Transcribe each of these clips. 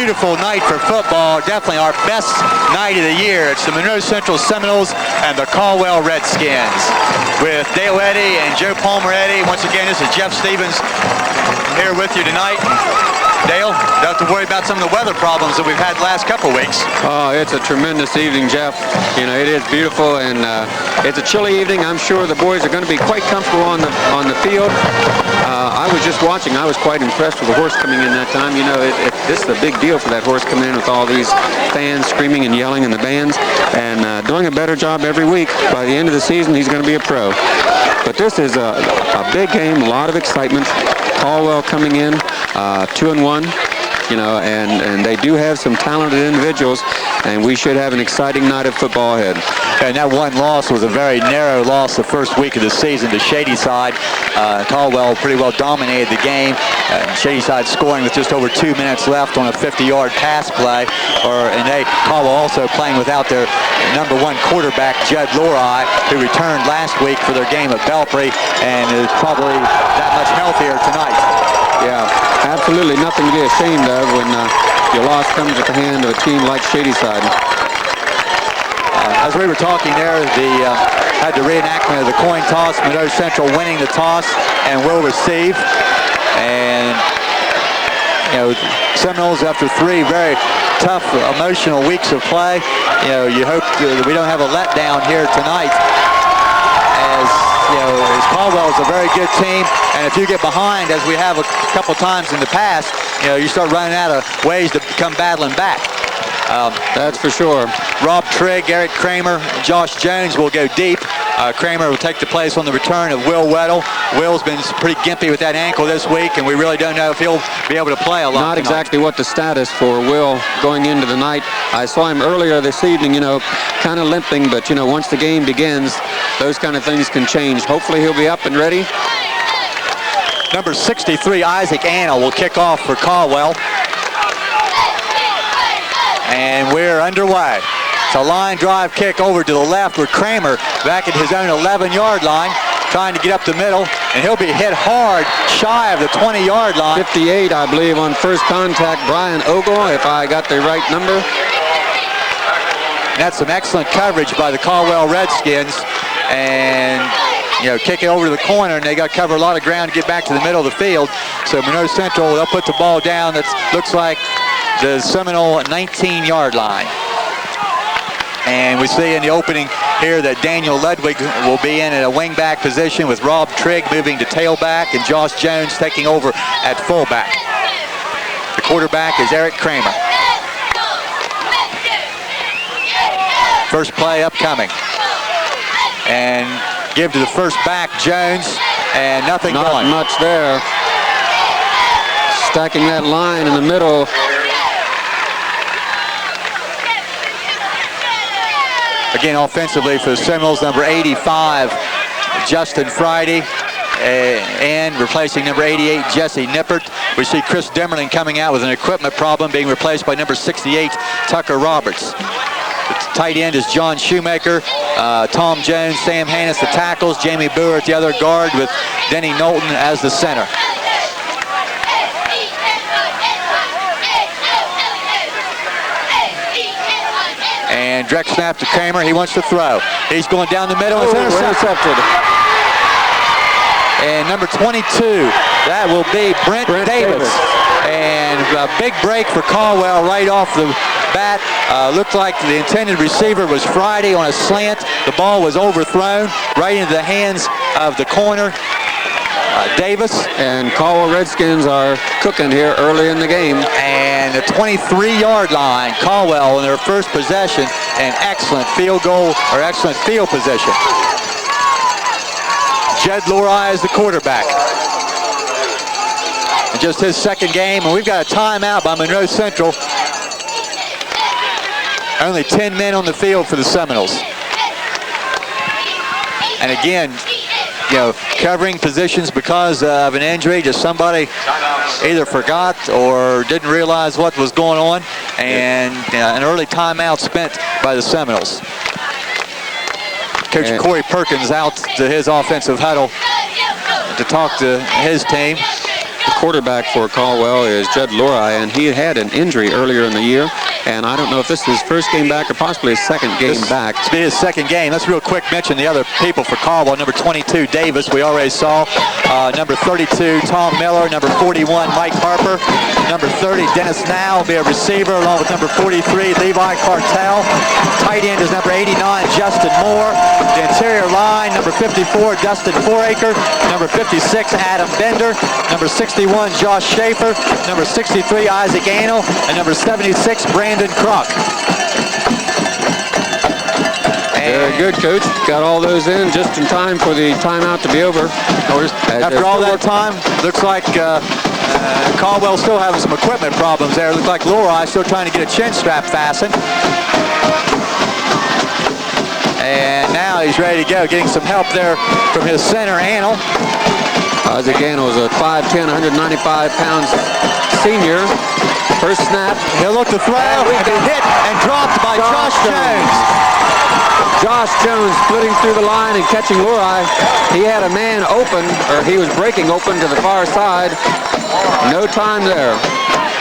beautiful night for football. Definitely our best night of the year. It's the Monroe Central Seminoles and the Caldwell Redskins with Dale Eddy and Joe Palmer Eddy. Once again, this is Jeff Stevens here with you tonight. Dale, don't have to worry about some of the weather problems that we've had the last couple of weeks. Oh, it's a tremendous evening, Jeff. You know, it is beautiful, and it's a chilly evening. I'm sure the boys are going to be quite comfortable on the field. I was just watching. I was quite impressed with the horse coming in that time. You know, this is a big deal for that horse coming in with all these fans screaming and yelling and the bands, and doing a better job every week. By the end of the season, he's going to be a pro. But this is a big game, a lot of excitement. Caldwell coming in, 2-1. You know, and they do have some talented individuals, and we should have an exciting night of football ahead. And that one loss was a very narrow loss the first week of the season to Shadyside. Caldwell pretty well dominated the game. Shadyside scoring with just over 2 minutes left on a 50-yard pass play. Caldwell also playing without their #1 quarterback, Judd Lori, who returned last week for their game at Belpre and is probably that much healthier tonight. Yeah, absolutely nothing to be ashamed of when your loss comes at the hand of a team like Shadyside. As we were talking there, had the reenactment of the coin toss, Monroe Central winning the toss and will receive. And, you know, Seminoles after 3 very tough, emotional weeks of play, you know, you hope that we don't have a letdown here tonight. You know, Caldwell is a very good team, and if you get behind, as we have a couple times in the past, you know, you start running out of ways to come battling back. That's for sure. Rob Trigg, Eric Kramer, Josh Jones will go deep. Kramer will take the place on the return of Will Weddle. Will's been pretty gimpy with that ankle this week, and we really don't know if he'll be able to play a lot. Not exactly what the status for Will going into the night. I saw him earlier this evening, you know, kind of limping, but, you know, once the game begins, those kind of things can change. Hopefully he'll be up and ready. Number 63, Isaac Anna, will kick off for Caldwell. And we're underway. It's a line drive kick over to the left with Kramer back at his own 11-yard line, trying to get up the middle, and he'll be hit hard shy of the 20-yard line. 58, I believe, on first contact, Brian Ogle, if I got the right number. And that's some excellent coverage by the Caldwell Redskins, and, you know, kick it over to the corner, and they got to cover a lot of ground to get back to the middle of the field. So Monroe Central, they'll put the ball down. That looks like the Seminole 19-yard line. And we see in the opening here that Daniel Ludwig will be in at a wingback position with Rob Trigg moving to tailback and Josh Jones taking over at fullback. The quarterback is Eric Kramer. First play upcoming. And give to the first back, Jones, and nothing going. Not much there. Stacking that line in the middle. Again, offensively for the Seminoles, number 85, Justin Friday, and replacing number 88, Jesse Nippert. We see Chris Demmerling coming out with an equipment problem, being replaced by number 68, Tucker Roberts. The tight end is John Shoemaker, Tom Jones, Sam Hannis, the tackles, Jamie Boer at the other guard with Denny Knowlton as the center. And direct snap to Kramer. He wants to throw. He's going down the middle. It's intercepted. And number 22, that will be Brent Davis. And a big break for Caldwell right off the bat. Looked like the intended receiver was Friday on a slant. The ball was overthrown right into the hands of the corner, Davis. And Caldwell Redskins are cooking here early in the game. And the 23-yard line, Caldwell in their first possession, an excellent field position. Judd Lori is the quarterback. And just his second game, and we've got a timeout by Monroe Central. Only 10 men on the field for the Seminoles. And again, you know, covering positions because of an injury, just somebody either forgot or didn't realize what was going on, and an early timeout spent by the Seminoles. Coach Corey Perkins out to his offensive huddle to talk to his team. The quarterback for Caldwell is Judd Lori, and he had an injury earlier in the year. And I don't know if this is his first game back or possibly his second game back. This will be his second game. Let's real quick mention the other people for Caldwell. Number 22, Davis, we already saw. Number 32, Tom Miller. Number 41, Mike Harper. Number 30, Dennis Now will be a receiver, along with number 43, Levi Cartel. Tight end is number 89, Justin Moore. The interior line, number 54, Dustin Foraker. Number 56, Adam Bender. Number 61, Josh Schaefer. Number 63, Isaac Anel. And number 76, Brandon Kroc. Very good, Coach. Got all those in just in time for the timeout to be over. After all that time, looks like Caldwell still having some equipment problems there. Looks like Lori still trying to get a chin strap fastened. And now he's ready to go, getting some help there from his center, Anel. Isaac Anel is a 5'10", 195-pound senior. First snap. He'll look to throw, and hit and dropped by Josh Jones. Josh Jones splitting through the line and catching Lori. He had a man open, or he was breaking open to the far side. No time there.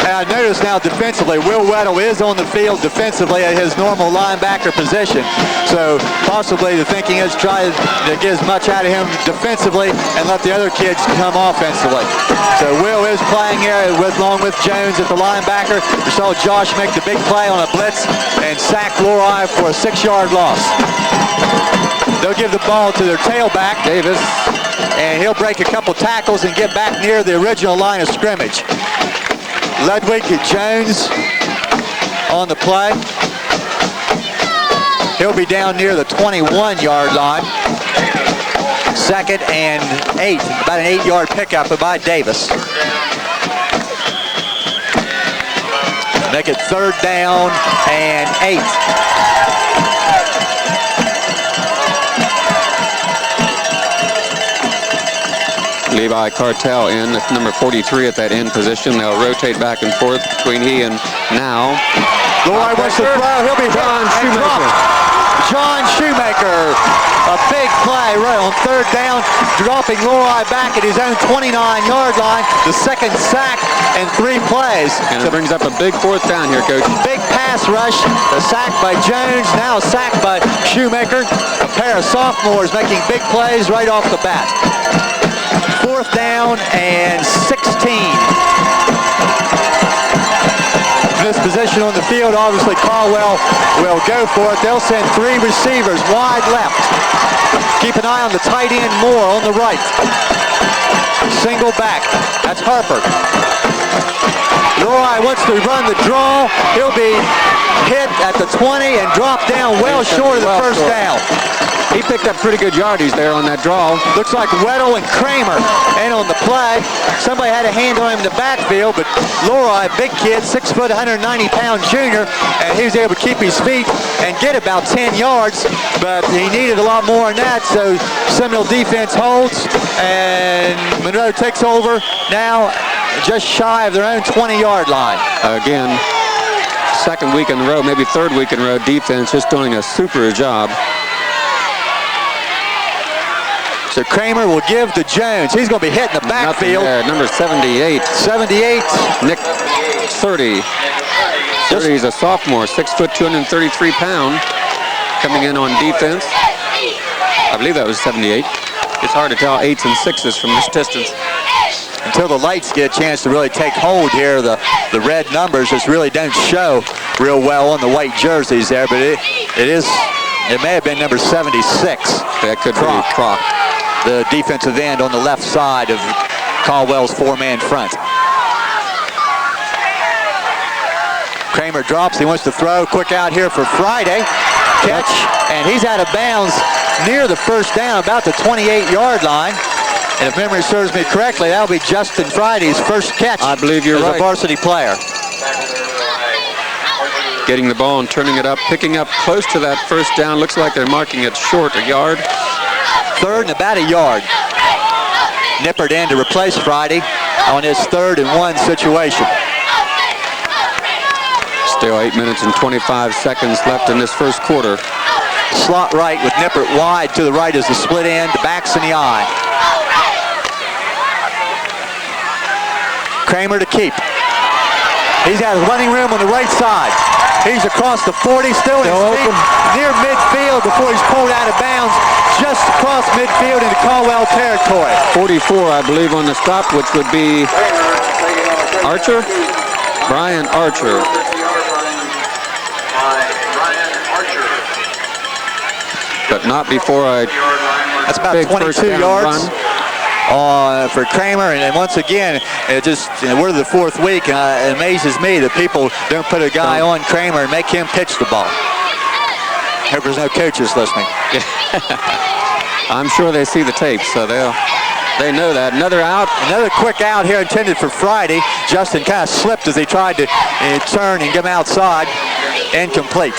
And I notice now defensively, Will Weddle is on the field defensively at his normal linebacker position. So possibly the thinking is try to get as much out of him defensively and let the other kids come offensively. So Will is playing here along with Jones at the linebacker. We saw Josh make the big play on a blitz and sack Lori for a 6-yard loss. They'll give the ball to their tailback, Davis, and he'll break a couple tackles and get back near the original line of scrimmage. Ludwig Jones on the play. He'll be down near the 21-yard line. 2nd and 8, about an 8-yard pickup by Davis. Make it 3rd down and 8. Levi Cartel in at number 43 at that end position. They'll rotate back and forth between he and Now. Lori wants to throw. He'll be John Shoemaker. John Shoemaker. A big play right on 3rd down, dropping Lori back at his own 29-yard line. The 2nd sack and 3 plays. And it brings up a big 4th down here, Coach. Big pass rush. A sack by Jones, now a sack by Shoemaker. A pair of sophomores making big plays right off the bat. 4th down and 16. This position on the field, obviously Caldwell will go for it. They'll send 3 receivers wide left. Keep an eye on the tight end Moore on the right. Single back. That's Harper. Lori wants to run the draw. He'll be hit at the 20 and drop down well short of the first down. He picked up pretty good yardage there on that draw. Looks like Weddle and Kramer in on the play. Somebody had a hand on him in the backfield, but Lori, big kid, 6 foot, 190-pound junior, and he was able to keep his feet and get about 10 yards, but he needed a lot more than that, so Seminole defense holds, and Monroe takes over now just shy of their own 20-yard line. Again, 2nd week in a row, maybe 3rd week in a row, defense just doing a super job. So Kramer will give to Jones. He's going to be hit in the backfield. Number 78. 78. Nick 30. 30 is a sophomore, 6 foot, 233-pound, coming in on defense. I believe that was 78. It's hard to tell 8s and 6s from this distance. Until the lights get a chance to really take hold here, the red numbers just really don't show real well on the white jerseys there, but it may have been number 76. That could be Kroc. The defensive end on the left side of Caldwell's 4-man front. Kramer drops, he wants to throw, quick out here for Friday. Catch, and he's out of bounds near the first down, about the 28-yard line. And if memory serves me correctly, that'll be Justin Friday's first catch. I believe you're right. As a varsity player. Getting the ball and turning it up, picking up close to that first down. Looks like they're marking it short, a yard. 3rd and about a yard. Nippert in to replace Friday on his 3rd and 1 situation. Still 8 minutes and 25 seconds left in this first quarter. Slot right with Nippert wide to the right as the split end, the backs in the eye. Kramer to keep. He's got running room on the right side. He's across the 40, still in his feet, near midfield before he's pulled out of bounds, just across midfield into Caldwell territory. 44, I believe, on the stop, which would be Archer? Brian Archer. But not before a That's about big 22 yards for Kramer. And once again, we're the fourth week, and it amazes me that people don't put a guy on Kramer and make him pitch the ball. Hope there's no coaches listening. I'm sure they see the tape, so they know that. Another out. Another quick out here intended for Friday. Justin kind of slipped as he tried to turn and get him outside. Incomplete.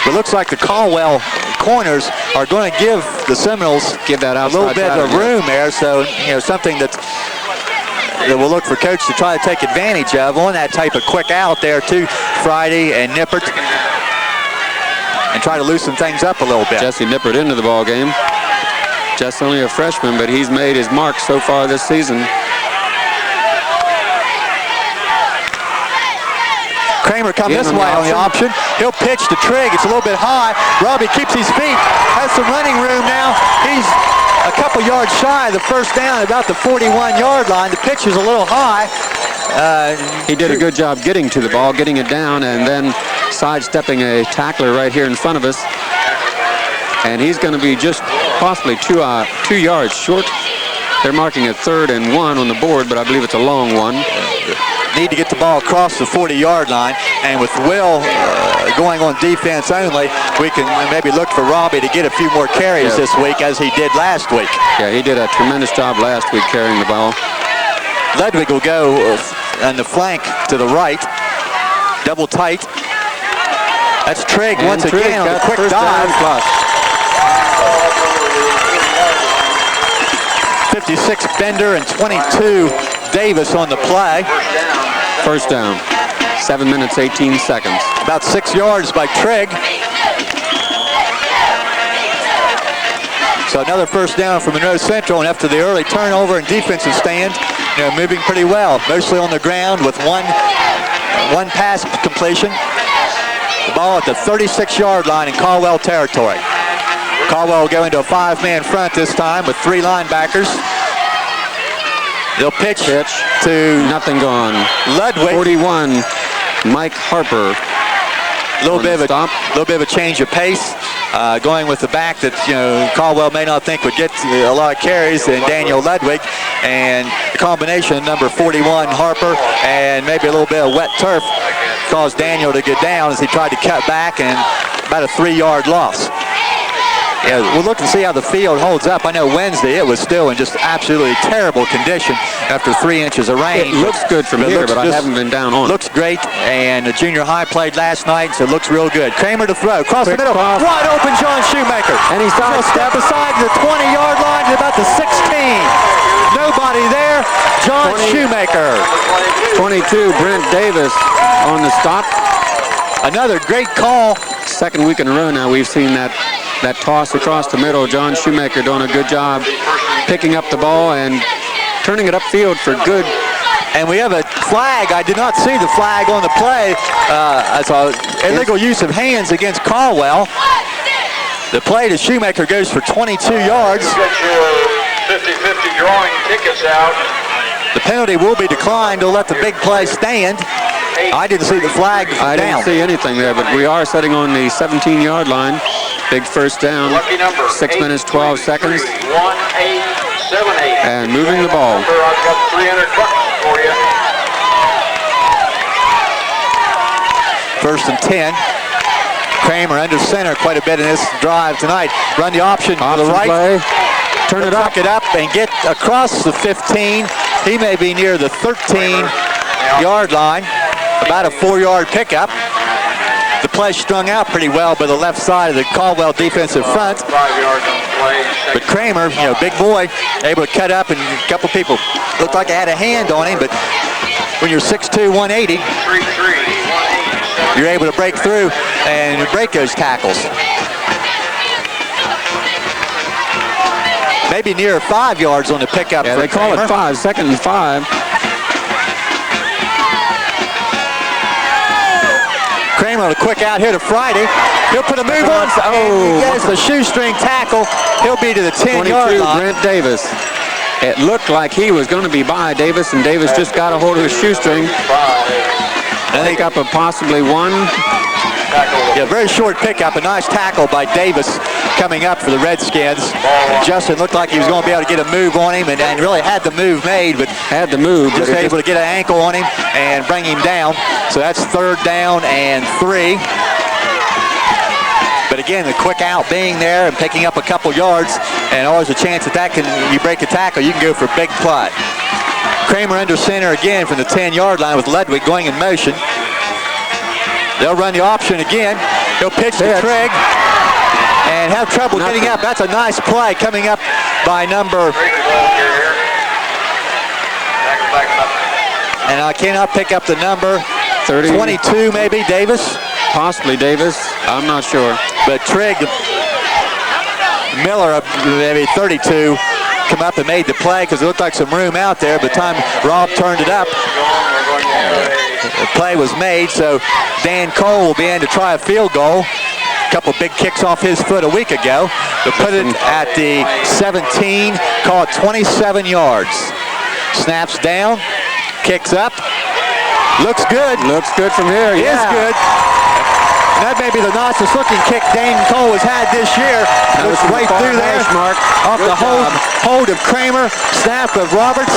But it looks like the Caldwell corners are going to give the Seminoles a little bit of room there. So, something that we'll look for coach to try to take advantage of on that type of quick out there to Friday and Nippert, and try to loosen things up a little bit. Jesse Nippert into the ball game. Just only a freshman, but he's made his mark so far this season. Kramer come this way on the option. He'll pitch to Trigg. It's a little bit high. Robbie keeps his feet, has some running room now. He's a couple yards shy of the first down, about the 41-yard line. The pitch is a little high. He did a good job getting to the ball, getting it down, and then sidestepping a tackler right here in front of us. And he's going to be just possibly two yards short. They're marking a 3rd and 1 on the board, but I believe it's a long one. Need to get the ball across the 40-yard line, and with Will going on defense only, we can maybe look for Robbie to get a few more carries this week as he did last week. Yeah, he did a tremendous job last week carrying the ball. Ludwig will go on the flank to the right, double tight. That's Trigg and once Trigg again on a quick first dive. down plus. 56 Bender and 22 Davis on the play. First down. 7 minutes, 18 seconds. About 6 yards by Trigg. So another first down for Monroe Central, and after the early turnover and defensive stand, moving pretty well, mostly on the ground with one pass completion. The ball at the 36-yard line in Caldwell territory. Caldwell will go into a 5-man front this time with 3 linebackers. They'll pitch to nothing gone. Ludwig. 41, Mike Harper. A little bit of a change of pace, going with the back that Caldwell may not think would get a lot of carries, and Daniel Ludwig, and the combination of number 41 Harper and maybe a little bit of wet turf caused Daniel to get down as he tried to cut back, and about a 3-yard loss. Yeah, we'll look and see how the field holds up. I know Wednesday it was still in just absolutely terrible condition after 3 inches of rain. It looks good from here, but I haven't been down on it. Looks great, and the junior high played last night, so it looks real good. Kramer to throw, across the middle, wide open John Shoemaker. And he's going to step aside the 20-yard line to about the 16. Nobody there, John Shoemaker. 22, Brent Davis on the stop. Another great call. Second week in a row now we've seen that toss across the middle. John Shoemaker doing a good job picking up the ball and turning it upfield for good. And we have a flag. I did not see the flag on the play. I saw illegal use of hands against Caldwell. The play to Shoemaker goes for 22 yards. Get your 50-50 drawing tickets out. The penalty will be declined to let the big play stand. I didn't see the flag I down. didn't see anything there, but we are setting on the 17-yard line. Big first down. 6 minutes, 12 seconds. 1878. And moving the ball. I've got 300 bucks for you. First and 10. Kramer under center quite a bit in this drive tonight. Run the option to the right. Play. Turn it up. Tuck it up and get across the 15. He may be near the 13-yard line. About a 4-yard pickup. The play strung out pretty well by the left side of the Caldwell defensive front. 5 yards on the play. But Kramer, big boy, able to cut up, and a couple people looked like they had a hand on him, but when you're 6'2", 180, you're able to break through and break those tackles. Maybe near 5 yards on the pickup. Yeah, for they call Kramer. it 5, 2nd and 5. Kramer with a quick out here to Friday. He'll put a move on. Oh, he gets a shoestring tackle. He'll be to the 10-yard 22, line. Brent Davis. It looked like he was going to be by Davis, and Davis just got a hold of his shoestring. Pick up of possibly one. Yeah, very short pickup. A nice tackle by Davis coming up for the Redskins. Justin looked like he was going to be able to get a move on him, and really had the move made, but Had the move. just able to get an ankle on him and bring him down. So that's 3rd down and 3. But again, the quick out being there and picking up a couple yards, and always a chance that you break a tackle, you can go for a big play. Kramer under center again from the 10-yard line with Ludwig going in motion. They'll run the option again. He'll pitch to Trigg and have trouble getting up. That's a nice play coming up by number. And I cannot pick up the number. 22 maybe, Davis? Possibly Davis. I'm not sure. But Trigg, Miller, maybe 32, come up and made the play because it looked like some room out there. By the time Rob turned it up, the play was made. So Dan Cole will be in to try a field goal. A couple big kicks off his foot a week ago. To put it at the 17, call it 27 yards. Snaps down, kicks up. Looks good. Looks good from here. It is good. That may be the nicest looking kick Dan Cole has had this year. That was right through there. Mark. Off the hold of Kramer, snap of Roberts,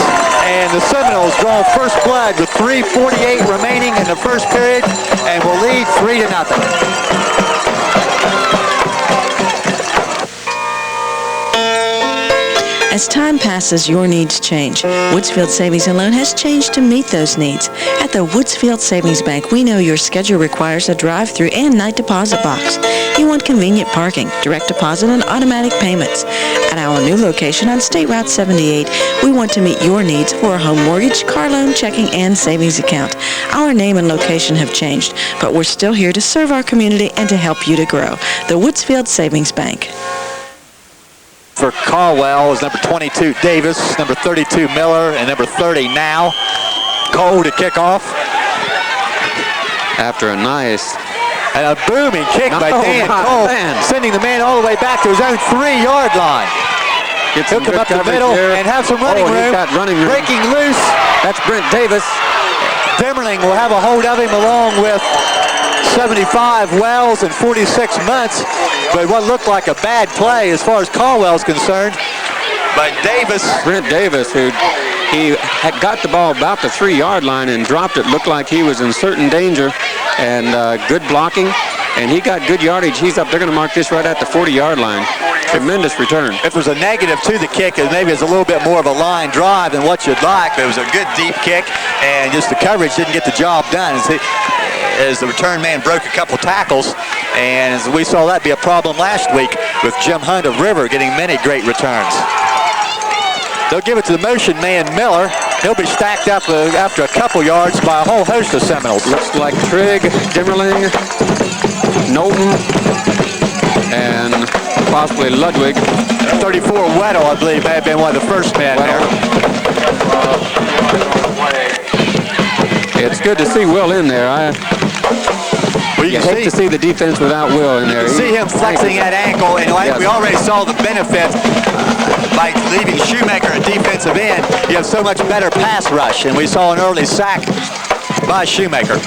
and the Seminoles draw first blood with 3:48 remaining in the first period, and will lead 3-0. As time passes, your needs change. Woodsfield Savings and Loan has changed to meet those needs. At the Woodsfield Savings Bank, we know your schedule requires a drive-through and night deposit box. You want convenient parking, direct deposit, and automatic payments. At our new location on State Route 78, we want to meet your needs for a home mortgage, car loan, checking, and savings account. Our name and location have changed, but we're still here to serve our community and to help you to grow. The Woodsfield Savings Bank. For Caldwell is number 22 Davis, number 32 Miller, and number 30 now. Cole to kick off. After a nice and a booming kick by Dan Cole, sending the man all the way back to his own 3-yard line. He'll come up the middle and have some running room. Breaking loose. That's Brent Davis. Demmerling will have a hold of him along with 75 Wells and 46 Muntz. But what looked like a bad play as far as Caldwell's concerned. But Davis. Brent Davis, who he had got the ball about the 3-yard line and dropped it. Looked like he was in certain danger, and good blocking. And he got good yardage. He's up. They're going to mark this right at the 40-yard line. Tremendous return. If there's a negative to the kick, maybe it's a little bit more of a line drive than what you'd like. But it was a good deep kick, and just the coverage didn't get the job done. As the return man broke a couple tackles, and as we saw that be a problem last week with Jim Hunt of River getting many great returns. They'll give it to the motion man Miller. He'll be stacked up after a couple yards by a whole host of Seminoles. Looks like Trigg, Dimmerling, Knowlton, and possibly Ludwig. 34 Weddle, I believe, may have been one of the first men there. It's good to see Will in there. You hate to see the defense without Will in there. You see him flexing that ankle, and we already saw the benefit by leaving Shoemaker at defensive end. You have so much better pass rush, and we saw an early sack by Shoemaker.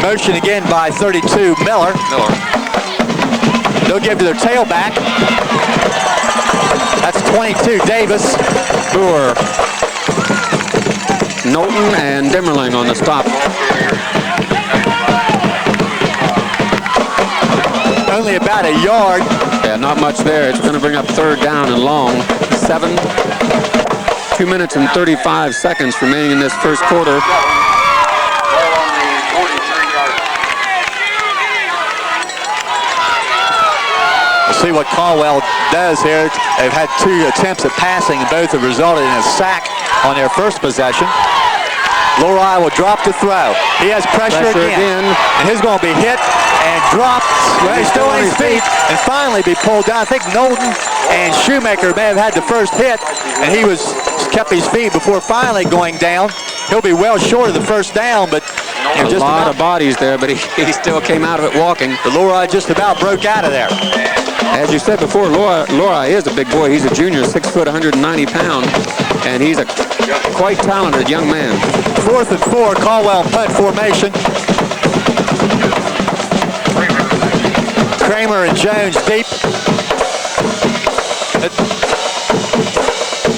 Motion again by 32 Miller. They'll give to their tailback. That's 22 Davis. Boer, Knowlton, and Dimmerling on the stop. Only about a yard. Yeah, not much there. It's going to bring up 3rd down and long. 2 minutes and 35 seconds remaining in this first quarter. We'll see what Caldwell does here. They've had 2 attempts at passing, and both have resulted in a sack on their first possession. Lori will drop to throw. He has pressure again. And he's going to be hit and dropped. Well, he's still on his feet and finally be pulled down. I think Knowlton and Shoemaker may have had the first hit, and he kept his feet before finally going down. He'll be well short of the first down, but A lot of bodies there, but he still came out of it walking. The Lori just about broke out of there. As you said before, Lori is a big boy. He's a junior, 6 foot, 190 pounds, and he's a quite talented young man. 4th and 4, Caldwell punt formation. Kramer and Jones deep.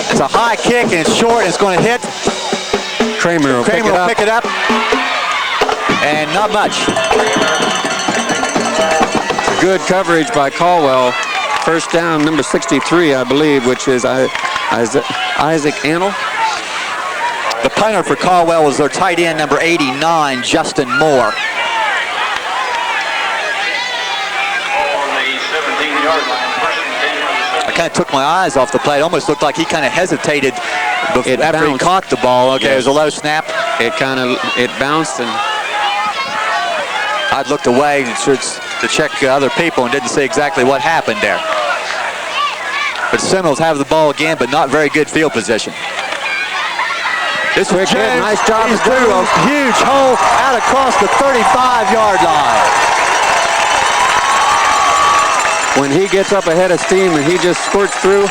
It's a high kick and it's short and it's going to hit. Kramer will pick it up. And not much. Good coverage by Caldwell. First down, number 63, I believe, which is Isaac Annell. The punter for Caldwell was their tight end, number 89, Justin Moore. I kind of took my eyes off the play. It almost looked like he kind of hesitated after he caught the ball. Okay, it was a low snap. It bounced, and I looked away to check other people and didn't see exactly what happened there. But Seminoles have the ball again, but not very good field position. This was James. Nice job. He's through a huge hole out across the 35-yard line. When he gets up ahead of steam and he just squirts through,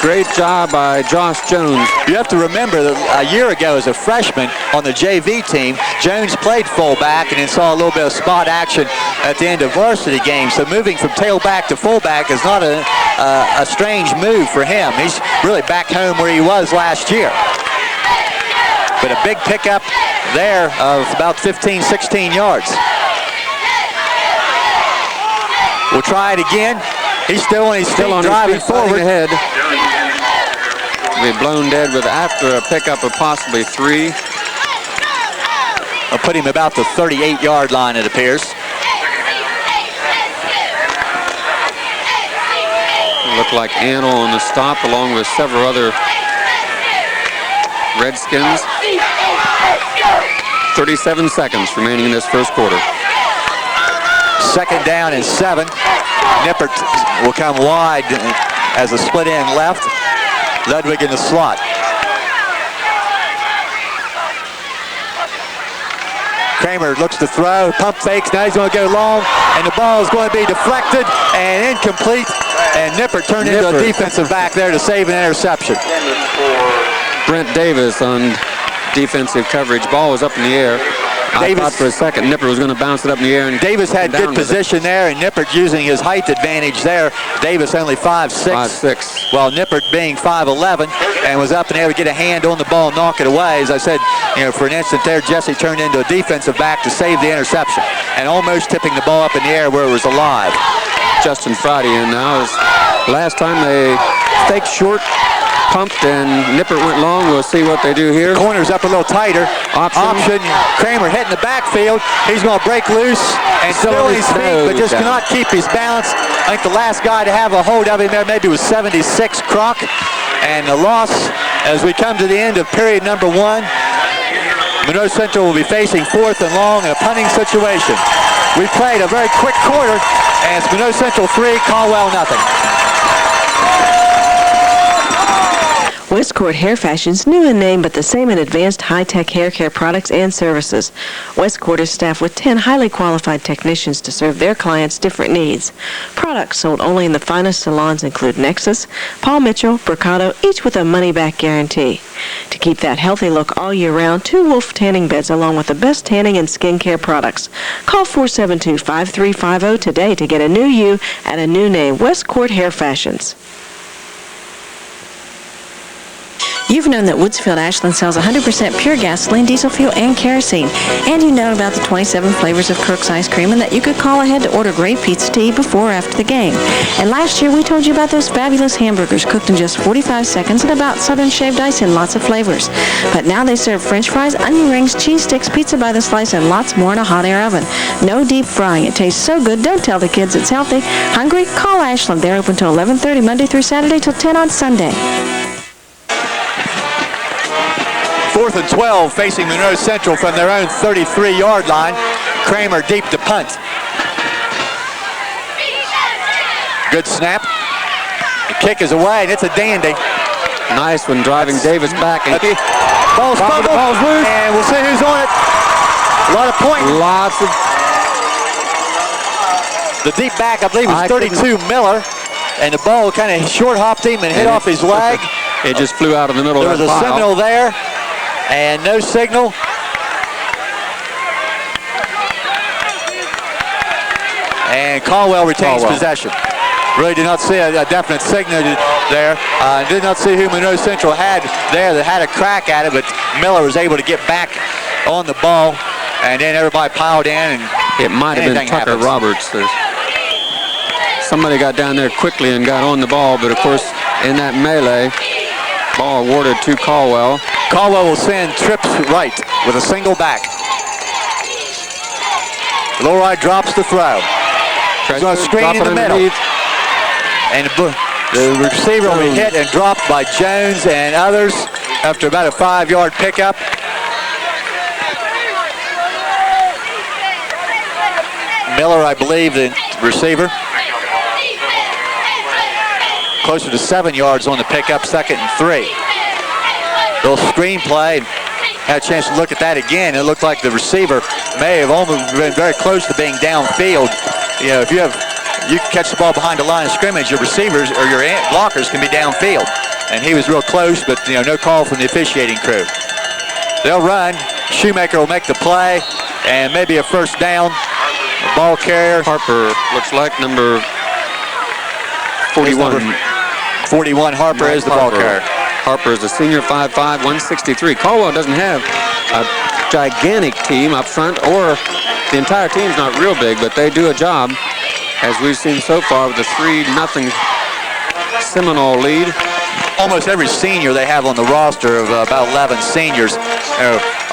great job by Josh Jones. You have to remember that a year ago as a freshman on the JV team, Jones played fullback and then saw a little bit of spot action at the end of varsity games. So moving from tailback to fullback is not a strange move for him. He's really back home where he was last year. But a big pickup there of about 15, 16 yards. We'll try it again. He's still on his feet, driving forward. Ahead. Be blown dead with after a pickup of possibly 3. I'll put him about the 38-yard line, it appears. Looked like Annell on the stop, along with several other Redskins. 37 seconds remaining in this first quarter. 2nd down and 7. Nippert will come wide as a split end left. Ludwig in the slot. Kramer looks to throw, pump fakes, now he's going to go long, and the ball is going to be deflected and incomplete, and Nippert turned into a defensive back there to save an interception. Brent Davis on defensive coverage. Ball was up in the air. I thought for a second Nippert was going to bounce it up in the air. And Davis had good position there, and Nippert using his height advantage there. Davis only 5'6". 5'6". While Nippert being 5'11", and was up and able to get a hand on the ball and knock it away. As I said, for an instant there, Jesse turned into a defensive back to save the interception, and almost tipping the ball up in the air where it was alive. Justin Friday in now. Last time they faked short, pumped, and Nippert went long. We'll see what they do here. Corner's up a little tighter. Option. Kramer hitting the backfield. He's going to break loose and still on his feet, but just cannot keep his balance. I think the last guy to have a hold of him there maybe was 76, Croc. And the loss as we come to the end of period number 1. Monroe Central will be facing 4th and long in a punting situation. We played a very quick quarter, and it's Monroe Central 3, Caldwell nothing. Westcourt Hair Fashion's new in name, but the same in advanced high-tech hair care products and services. Westcourt is staffed with 10 highly qualified technicians to serve their clients' different needs. Products sold only in the finest salons include Nexus, Paul Mitchell, Mercado, each with a money-back guarantee. To keep that healthy look all year round, 2 Wolf tanning beds along with the best tanning and skincare products. Call 472-5350 today to get a new you at a new name, Westcourt Hair Fashions. You've known that Woodsfield Ashland sells 100% pure gasoline, diesel fuel, and kerosene. And you know about the 27 flavors of Kirk's ice cream and that you could call ahead to order great pizza to eat before or after the game. And last year we told you about those fabulous hamburgers cooked in just 45 seconds and about Southern shaved ice in lots of flavors. But now they serve French fries, onion rings, cheese sticks, pizza by the slice, and lots more in a hot air oven. No deep frying. It tastes so good, don't tell the kids it's healthy. Hungry? Call Ashland. They're open till 11:30 Monday through Saturday till 10 on Sunday. 4th and 12 facing Monroe Central from their own 33-yard line. Kramer deep to punt. Good snap. The kick is away, and it's a dandy. Nice one, driving Davis back. And ball's fumbled, ball's loose. And we'll see who's on it. A lot of points. Lots of. The deep back, I believe, was 32 Miller. And the ball kind of short hopped him and hit off his leg. It just flew out of the middle There of was that a pile. signal there and no signal. And Caldwell retains possession. Really did not see a definite signal there. Did not see who Monroe Central had there that had a crack at it, but Miller was able to get back on the ball, and then everybody piled in. And it might have been Tucker Roberts. Somebody got down there quickly and got on the ball, but of course, in that melee, ball awarded to Caldwell. Caldwell will send trips right with a single back. Lowry drops the throw. He's going to screen in the middle. And the receiver will be hit and dropped by Jones and others after about a 5-yard pickup. Miller, I believe, the receiver. Closer to 7 yards on the pickup, 2nd and 3. Little screen play. Had a chance to look at that again. It looked like the receiver may have almost been very close to being downfield. You know, if you catch the ball behind the line of scrimmage, your receivers or your blockers can be downfield. And he was real close, but no call from the officiating crew. They'll run. Shoemaker will make the play, and maybe a first down. Ball carrier. Harper looks like number 41. 41 Harper is the ball carrier. Harper is a senior, 5'5", 163. Caldwell doesn't have a gigantic team up front, or the entire team's not real big, but they do a job, as we've seen so far, with a 3-0 Seminole lead. Almost every senior they have on the roster of about 11 seniors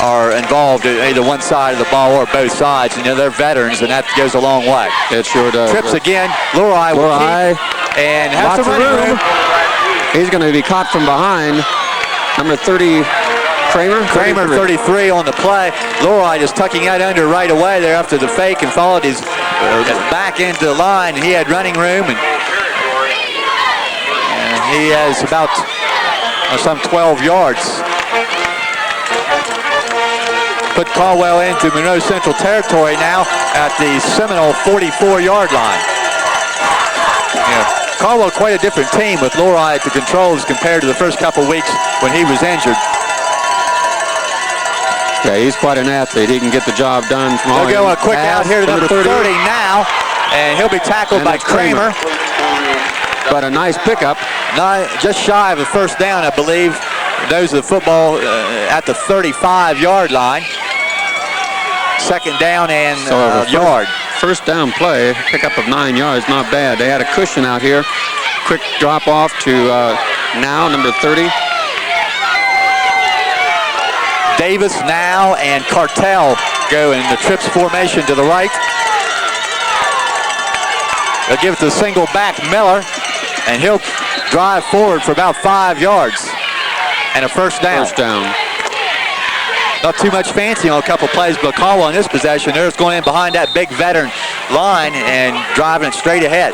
are involved at either one side of the ball or both sides. And they're veterans, and that goes a long way. It sure does. Trips again. Lowry will keep and has some running room. He's going to be caught from behind. Number 30, Kramer. Kramer, 33 on the play. Lowry just tucking that under right away there after the fake and followed his back into the line. He had running room, and he has about some 12 yards. Put Caldwell into Monroe Central territory now at the Seminole 44-yard line. Caldwell quite a different team with Lowry at the controls compared to the first couple weeks when he was injured. Yeah, he's quite an athlete. He can get the job done. They'll go on a quick out here to number 30 now, and he'll be tackled by Kramer. But a nice pickup. Just shy of a first down, I believe. Those of the football at the 35-yard line. 2nd down and yard. First down play, pickup of 9 yards, not bad. They had a cushion out here. Quick drop off to now, number 30. Davis now and Cartel go in the trips formation to the right. They'll give it to the single back Miller, and he'll drive forward for about 5 yards and a first down. First down. Not too much fancy on a couple plays, but Caldwell in this possession. They're just going in behind that big veteran line and driving it straight ahead.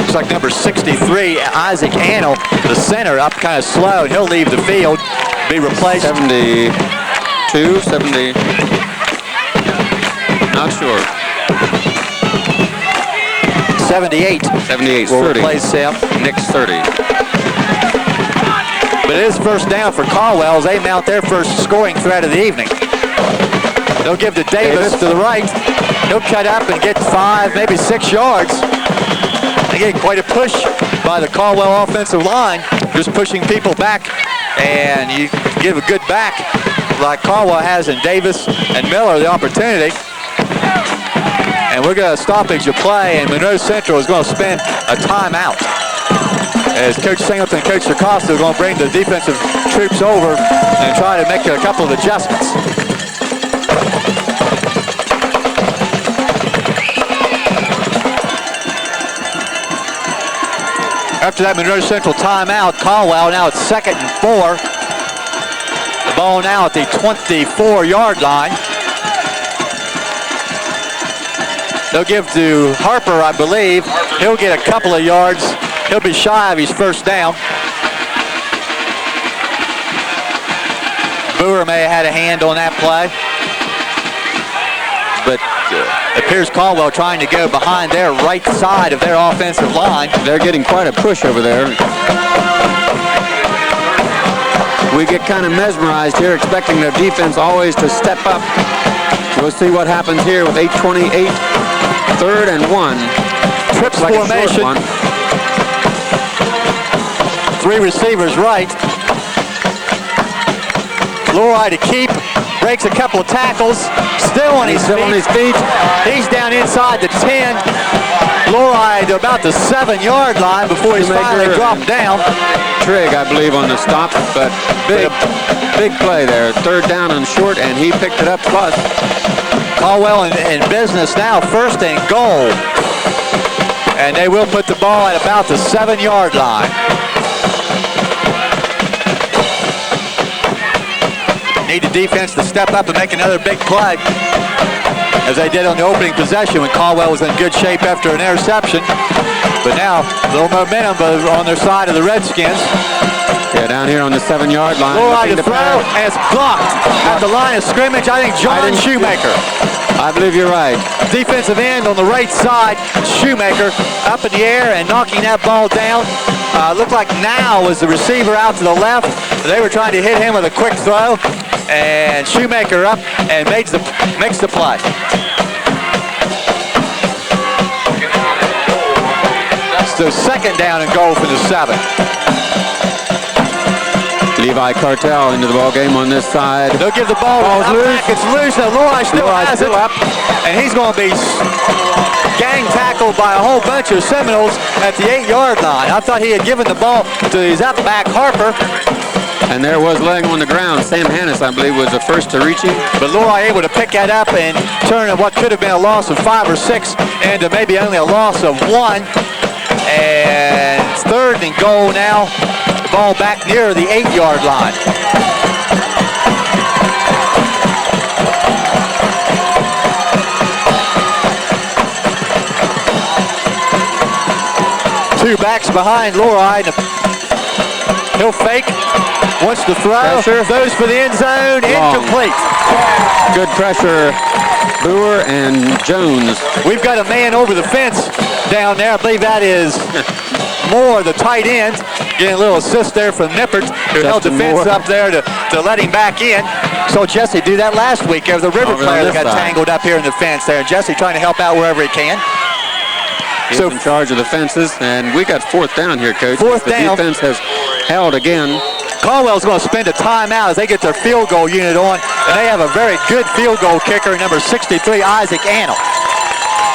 Looks like number 63, Isaac Annell, the center, up kind of slow, and he'll leave the field, be replaced. 72, 70, not sure. 78. 78, will 30. replace him. Nick's 30. But it is first down for Caldwell as they mount their first scoring threat of the evening. They'll give to Davis to the right. He'll cut up and get 5, maybe 6 yards. Again, quite a push by the Caldwell offensive line, just pushing people back. And you give a good back like Caldwell has in Davis and Miller the opportunity. And we're going to stoppage of play, and Monroe Central is going to spend a timeout. As Coach Singleton and Coach Acosta are going to bring the defensive troops over and try to make a couple of adjustments. After that Monroe Central timeout, Caldwell now at 2nd and 4. The ball now at the 24-yard line. They'll give to Harper, I believe. He'll get a couple of yards. He'll be shy of his first down. Boer may have had a hand on that play. But it appears Caldwell trying to go behind their right side of their offensive line. They're getting quite a push over there. We get kind of mesmerized here, expecting their defense always to step up. We'll see what happens here with 8:28, 3rd and 1. Trips like formation. 3 receivers right. Lori to keep. Breaks a couple of tackles. Still on his feet. He's down inside the 10. Lori to about the 7-yard line before he's finally dropped down. Trigg, I believe, on the stop, but big play there. 3rd down and short, and he picked it up plus. Caldwell in business now, 1st and goal. And they will put the ball at about the 7-yard line. Need the defense to step up and make another big play, as they did on the opening possession when Caldwell was in good shape after an interception. But now, a little momentum on their side of the Redskins. Yeah, down here on the 7-yard line. Lori to throw, and it's blocked at the line of scrimmage. I think John Shoemaker. I believe you're right. Defensive end on the right side. Shoemaker up in the air and knocking that ball down. Looked like Now was the receiver out to the left. They were trying to hit him with a quick throw. And Shoemaker up and makes the play. So 2nd down and goal for the 7. Levi Cartel into the ball game on this side. They'll give the ball loose. It's loose. Now Lori still has it up, and he's going to be gang tackled by a whole bunch of Seminoles at the 8-yard line. I thought he had given the ball to his up back Harper. And there was laying on the ground. Sam Hannis, I believe, was the first to reach him. But Lori able to pick that up and turn what could have been a loss of 5 or 6 into maybe only a loss of 1. And it's 3rd and goal now. The ball back near the 8-yard line. Two backs behind Lori. He'll fake. Wants to throw. Throws for the end zone. Incomplete. Good pressure. Boer and Jones. We've got a man over the fence down there. I believe that is Moore, the tight end. Getting a little assist there from Nippert, who held the fence up there to let him back in. So Jesse do that last week. There was a River player that got tangled up here in the fence there. And Jesse trying to help out wherever he can. He's in charge of the fences, and we got 4th down here, Coach. 4th down. The defense has held again. Caldwell's going to spend a timeout as they get their field goal unit on, and they have a very good field goal kicker, number 63, Isaac Annell.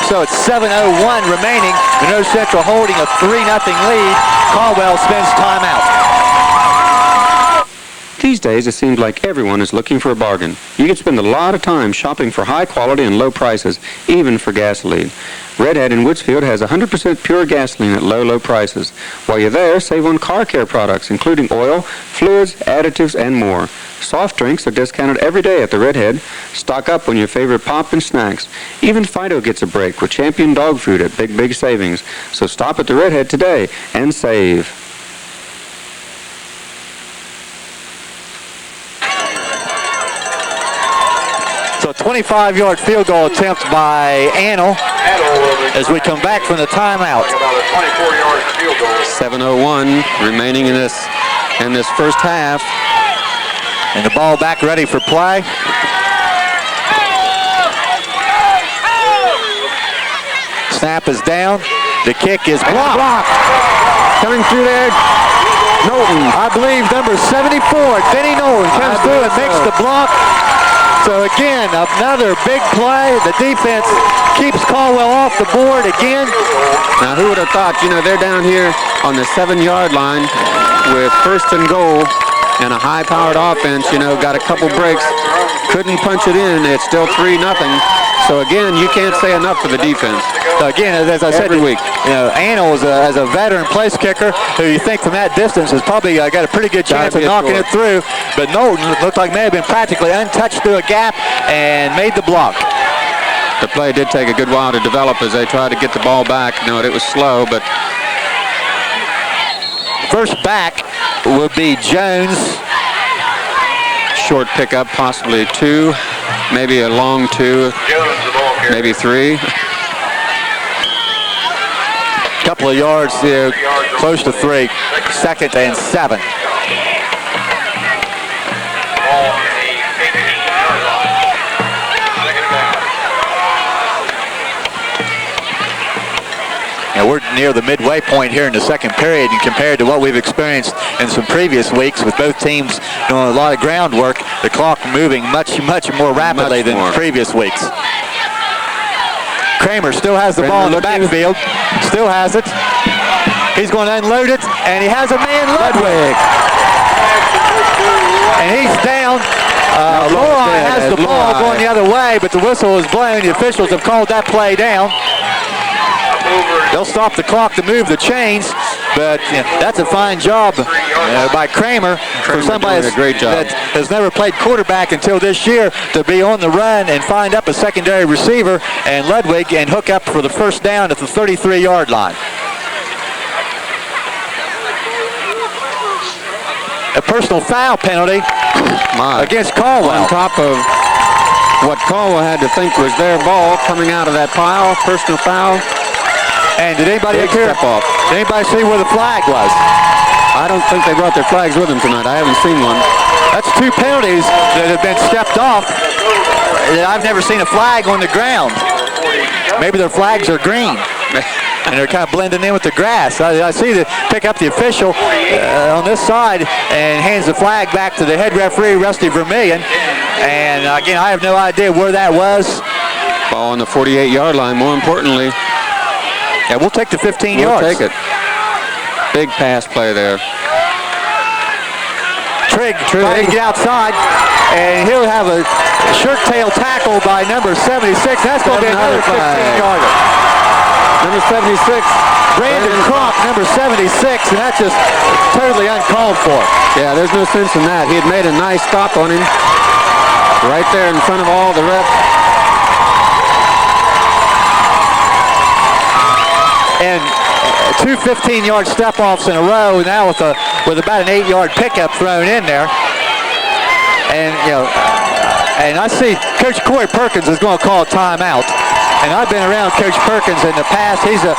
So it's 7:01 remaining. Monroe Central holding a 3-0 lead. Caldwell spends timeout. These days, it seems like everyone is looking for a bargain. You can spend a lot of time shopping for high quality and low prices, even for gasoline. Redhead in Woodsfield has 100% pure gasoline at low prices. While you're there, save on car care products, including oil, fluids, additives, and more. Soft drinks are discounted every day at the Redhead. Stock up on your favorite pop and snacks. Even Fido gets a break with Champion dog food at big savings. So stop at the Redhead today and save. So a 25-yard field goal attempt by Annell as we come back from the timeout. 7:01 remaining in this first half. And the ball back ready for play. Snap is down. The kick is blocked. Coming through there, Knowlton. I believe number 74, Denny Knowlton, comes through and makes the block. So again, another big play. The defense keeps Caldwell off the board again. Now, who would have thought, they're down here on the 7-yard line with 1st and goal and a high-powered offense, got a couple breaks, couldn't punch it in. It's still 3-0. So again, you can't say enough for the defense. So again, as I said, every week, Annell as a veteran place kicker who you think from that distance has probably got a pretty good chance of knocking it through. But Knowlton looked like may have been practically untouched through a gap and made the block. The play did take a good while to develop as they tried to get the ball back. It was slow, but first back would be Jones. short pickup, possibly 2, maybe a long 2, maybe 3. Couple of yards there, close to 3. 2nd and 7. Now we're near the midway point here in the second period, and compared to what we've experienced in some previous weeks with both teams doing a lot of groundwork, the clock moving much more rapidly than previous weeks. Kramer still has the ball in the backfield, still has it. He's going to unload it, and he has a man, Ludwig. And he's down. Lorei has the ball going the other way, but the whistle is blown. The officials have called that play down. They'll stop the clock to move the chains, but that's a fine job by Kramer for somebody that has never played quarterback until this year to be on the run and find up a secondary receiver and Ludwig and hook up for the first down at the 33-yard line. A personal foul penalty against Caldwell. On top of what Caldwell had to think was their ball coming out of that pile, personal foul. And did anybody see where the flag was? I don't think they brought their flags with them tonight. I haven't seen one. That's 2 penalties that have been stepped off. I've never seen a flag on the ground. Maybe their flags are green. And they're kind of blending in with the grass. I see the pick up the official on this side and hands the flag back to the head referee, Rusty Vermillion. And again, I have no idea where that was. Ball on the 48-yard line, more importantly. Yeah, we'll take the 15 yards. We'll take it. Big pass play there. Trigg trying to get outside, and he'll have a shirt tail tackle by number 76. That's going to be another 15-yarder. Number 76. Brandon Croft, number 76, and that's just totally uncalled for. Yeah, there's no sense in that. He had made a nice stop on him right there in front of all the refs. And 2 15-yard step-offs in a row now with about an 8-yard pickup thrown in there. And and I see Coach Corey Perkins is going to call a timeout. And I've been around Coach Perkins in the past. He's an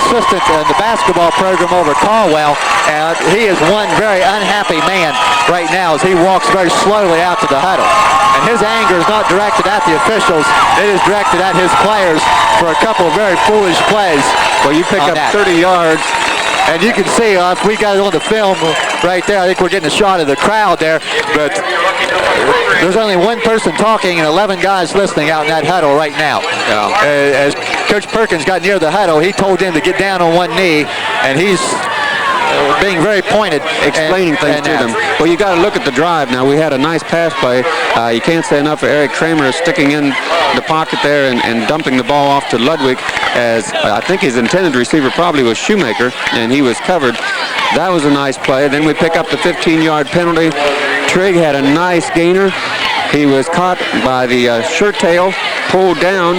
assistant in the basketball program over at Caldwell, and he is one very unhappy man right now as he walks very slowly out to the huddle. And his anger is not directed at the officials. It is directed at his players for a couple of very foolish plays. Well, you pick up 30 yards. And you can see, if we got it on the film right there, I think we're getting a shot of the crowd there. But there's only one person talking and 11 guys listening out in that huddle right now. Yeah. As Coach Perkins got near the huddle, he told them to get down on one knee, and he's being very pointed, explaining things to them. Well, you got to look at the drive now. We had a nice pass play. You can't say enough for Eric Kramer sticking in the pocket there and dumping the ball off to Ludwig, as I think his intended receiver probably was Shoemaker, and he was covered. That was a nice play. Then we pick up the 15-yard penalty. Trigg had a nice gainer. He was caught by the shirt tail, pulled down,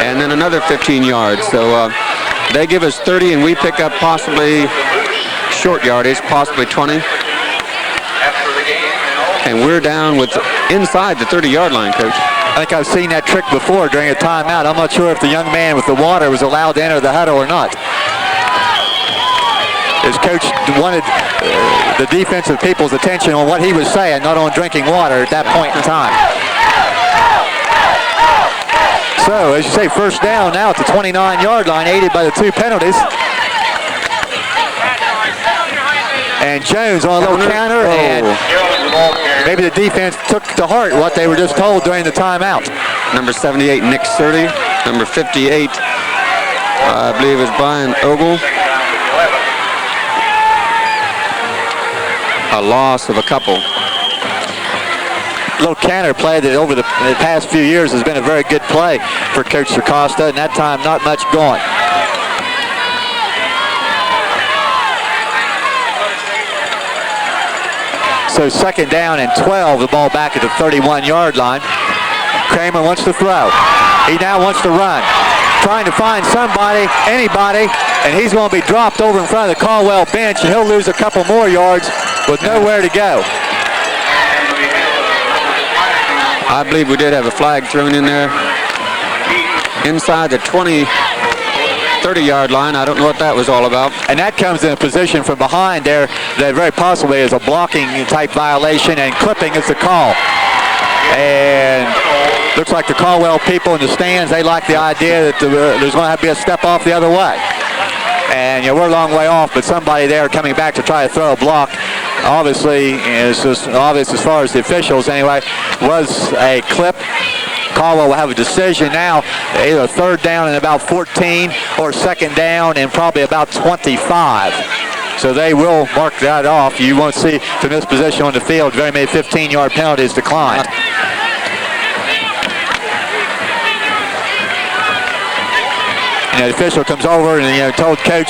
and then another 15 yards. So they give us 30, and we pick up possibly short yardage, possibly 20. And we're down with inside the 30-yard line, Coach. I think I've seen that trick before during a timeout. I'm not sure if the young man with the water was allowed to enter the huddle or not. His coach wanted the defensive people's attention on what he was saying, not on drinking water at that point in time. So, as you say, first down now at the 29-yard line, aided by the 2 penalties. And Jones on a little counter, and maybe the defense took to heart what they were just told during the timeout. Number 78, Nick Surdy. Number 58, I believe is Brian Ogle. A loss of a couple. Little counter play that over the past few years has been a very good play for Coach Acosta, and that time not much going. So second down and 12, the ball back at the 31-yard line. Kramer wants to throw. He now wants to run. Trying to find somebody, anybody, and he's going to be dropped over in front of the Caldwell bench, and he'll lose a couple more yards with nowhere to go. I believe we did have a flag thrown in there inside the 30-yard line. I don't know what that was all about. And that comes in a position from behind there that very possibly is a blocking type violation, and clipping is the call. And looks like the Caldwell people in the stands, they like the idea that there's going to have to be a step off the other way. And we're a long way off, but somebody there coming back to try to throw a block, obviously, it's just obvious as far as the officials anyway, was a clip. Caldwell will have a decision now, either third down and about 14 or second down and probably about 25. So they will mark that off. You won't see from this position on the field very many 15-yard penalties declined. The official comes over and told coach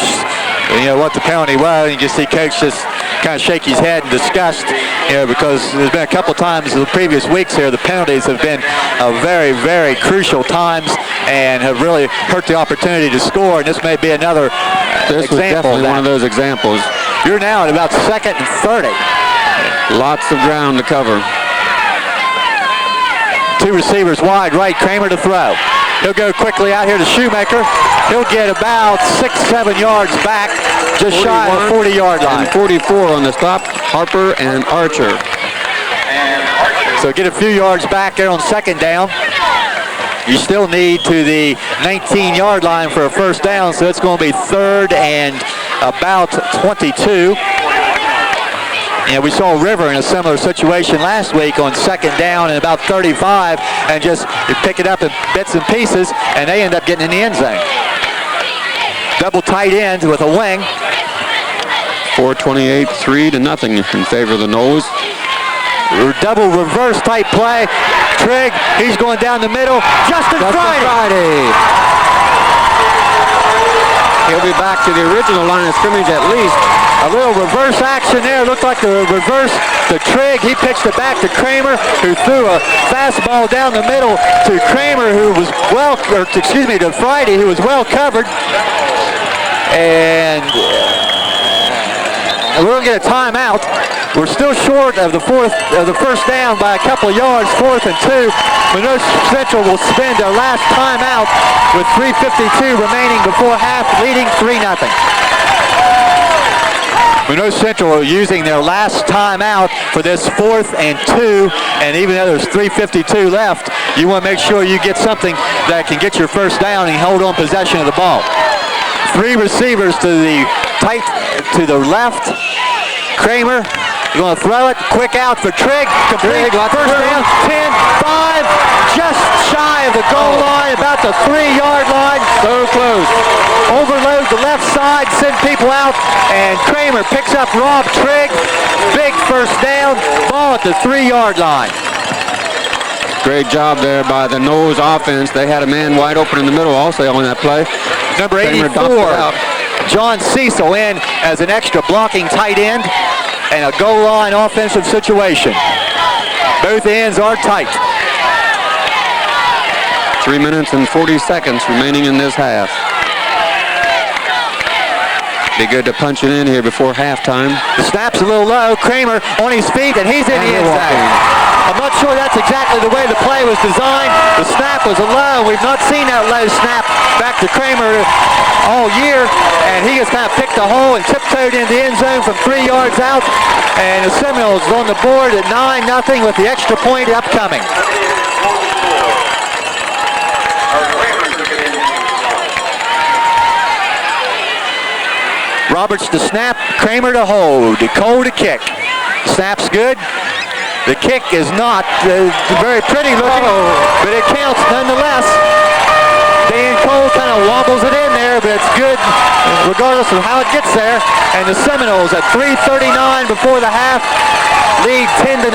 what the penalty was, and you just see coach just kind of shake his head in disgust, because there's been a couple times in the previous weeks here the penalties have been very, very crucial times and have really hurt the opportunity to score, and this may be another This was example definitely one of those examples. You're now at about 2nd and 30. Lots of ground to cover. Two receivers wide right, Kramer to throw. He'll go quickly out here to Shoemaker. He'll get about 6-7 yards back, just shy of the 40-yard line. And 44 on the stop, Harper and Archer. So get a few yards back there on second down. You still need to the 19-yard line for a first down, so it's going to be 3rd and about 22. We saw River in a similar situation last week on second down and about 35, and just pick it up in bits and pieces, and they end up getting in the end zone. Double tight end with a wing. 4:28, 3-0 in favor of the Noles. Double reverse type play. Trigg, he's going down the middle. Justin Friday. He'll be back to the original line of scrimmage at least. A little reverse action there. Looked like the reverse to Trigg. He pitched it back to Kramer, who threw a fastball down the middle to Kramer, who was to Friday, who was well covered. And we're going to get a timeout. We're still short of the first down by a couple of yards, 4th and 2. Monroe Central will spend their last timeout with 3:52 remaining before half, leading 3-0. Monroe Central using their last timeout for this 4th and 2, and even though there's 3:52 left, you want to make sure you get something that can get your first down and hold on possession of the ball. 3 receivers to the left. Kramer, you're going to throw it. Quick out for Trigg. Complete. First down, 10-5. Just shy of the goal line, about the 3-yard line. So close. Overload the left side, send people out, and Kramer picks up Rob Trigg. Big first down. Ball at the 3-yard line. Great job there by the Noles offense. They had a man wide open in the middle also on that play. Number 84, John Cecil in as an extra blocking tight end, and a goal line offensive situation. Both ends are tight. 3 minutes and 40 seconds remaining in this half. Be good to punch it in here before halftime. The snap's a little low. Kramer on his feet, and he's in the end zone. I'm not sure that's exactly the way the play was designed. The snap was low. We've not seen that low snap back to Kramer all year, and he just kind of picked a hole and tiptoed in the end zone from 3 yards out, and the Seminoles on the board at 9-0 with the extra point upcoming. Roberts to snap, Kramer to hold, Cole to kick. Snap's good. The kick is not very pretty looking, but it counts nonetheless. Dan Cole kind of wobbles it in there, but it's good regardless of how it gets there. And the Seminoles at 3:39 before the half lead 10-0.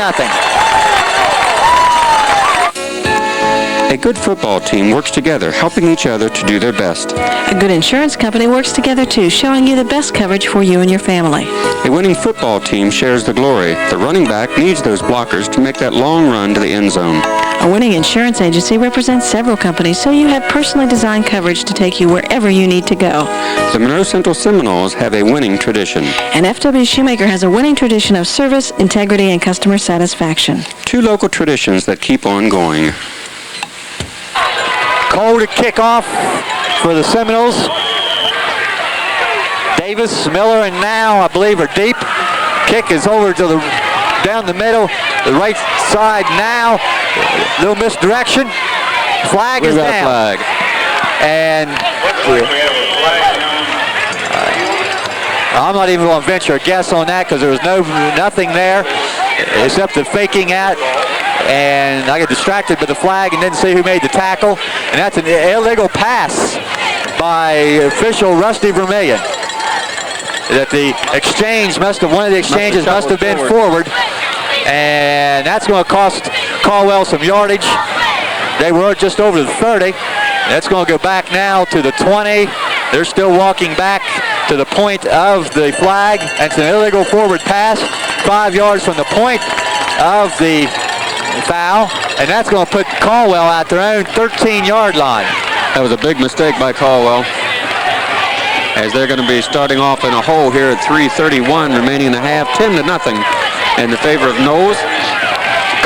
A good football team works together, helping each other to do their best. A good insurance company works together too, showing you the best coverage for you and your family. A winning football team shares the glory. The running back needs those blockers to make that long run to the end zone. A winning insurance agency represents several companies, so you have personally designed coverage to take you wherever you need to go. The Monroe Central Seminoles have a winning tradition. And F.W. Shoemaker has a winning tradition of service, integrity, and customer satisfaction. Two local traditions that keep on going. Cole to kick off for the Seminoles. Davis, Miller, and Now, I believe, are deep. Kick is over to the down the middle, the right side Now. Little misdirection. Flag is down. Flag. And I'm not even going to venture a guess on that because there was nothing there except the faking at. And I got distracted by the flag and didn't see who made the tackle. And that's an illegal pass by official Rusty Vermillion. That the exchange one of the exchanges must have been forward. And that's going to cost Caldwell some yardage. They were just over the 30. That's going to go back now to the 20. They're still walking back to the point of the flag. That's an illegal forward pass, 5 yards from the point of the foul. And that's going to put Caldwell at their own 13-yard line. That was a big mistake by Caldwell, as they're going to be starting off in a hole here at 3:31 remaining in the half, 10-0 in the favor of Knowles.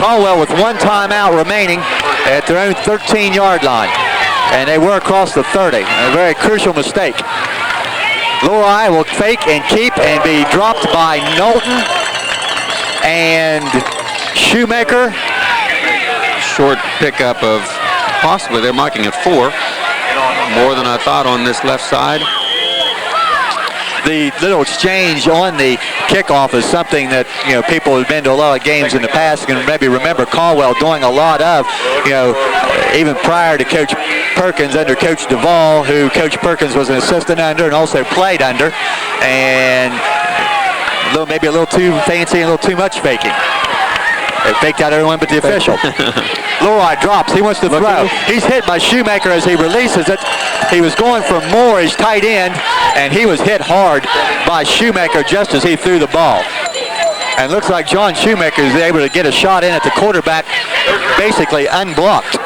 Caldwell with one timeout remaining at their own 13-yard line. And they were across the 30. A very crucial mistake. Lori will fake and keep and be dropped by Knowlton and Shoemaker. Short pickup of possibly, they're marking it 4. More than I thought on this left side. The little exchange on the kickoff is something that, people who've been to a lot of games in the past can maybe remember Caldwell doing a lot of, even prior to Coach Perkins, under Coach Duvall, who Coach Perkins was an assistant under and also played under, and maybe a little too fancy and a little too much faking. They faked out everyone but the official. Lori drops. He wants to throw. He's hit by Shoemaker as he releases it. He was going for Moore, his tight end, and he was hit hard by Shoemaker just as he threw the ball. And it looks like John Shoemaker is able to get a shot in at the quarterback, basically unblocked.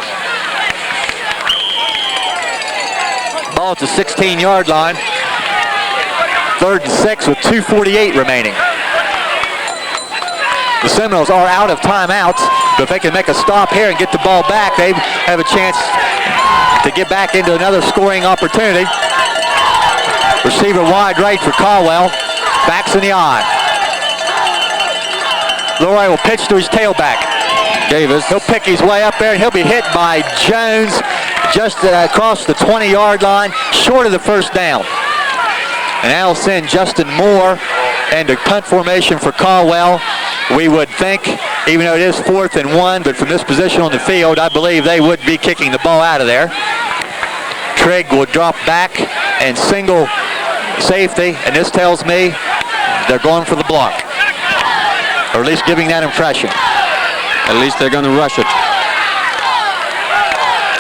Ball at the 16-yard line. 3rd and 6 with 2:48 remaining. The Seminoles are out of timeouts, but if they can make a stop here and get the ball back, they have a chance to get back into another scoring opportunity. Receiver wide right for Caldwell. Backs in the eye. Lori will pitch to his tailback. Davis. He'll pick his way up there, and he'll be hit by Jones just across the 20-yard line, short of the first down. And that'll send Justin Moore into punt formation for Caldwell. We would think, even though it is 4th and 1, but from this position on the field, I believe they would be kicking the ball out of there. Trigg will drop back and single safety, and this tells me they're going for the block, or at least giving that impression. At least they're going to rush it.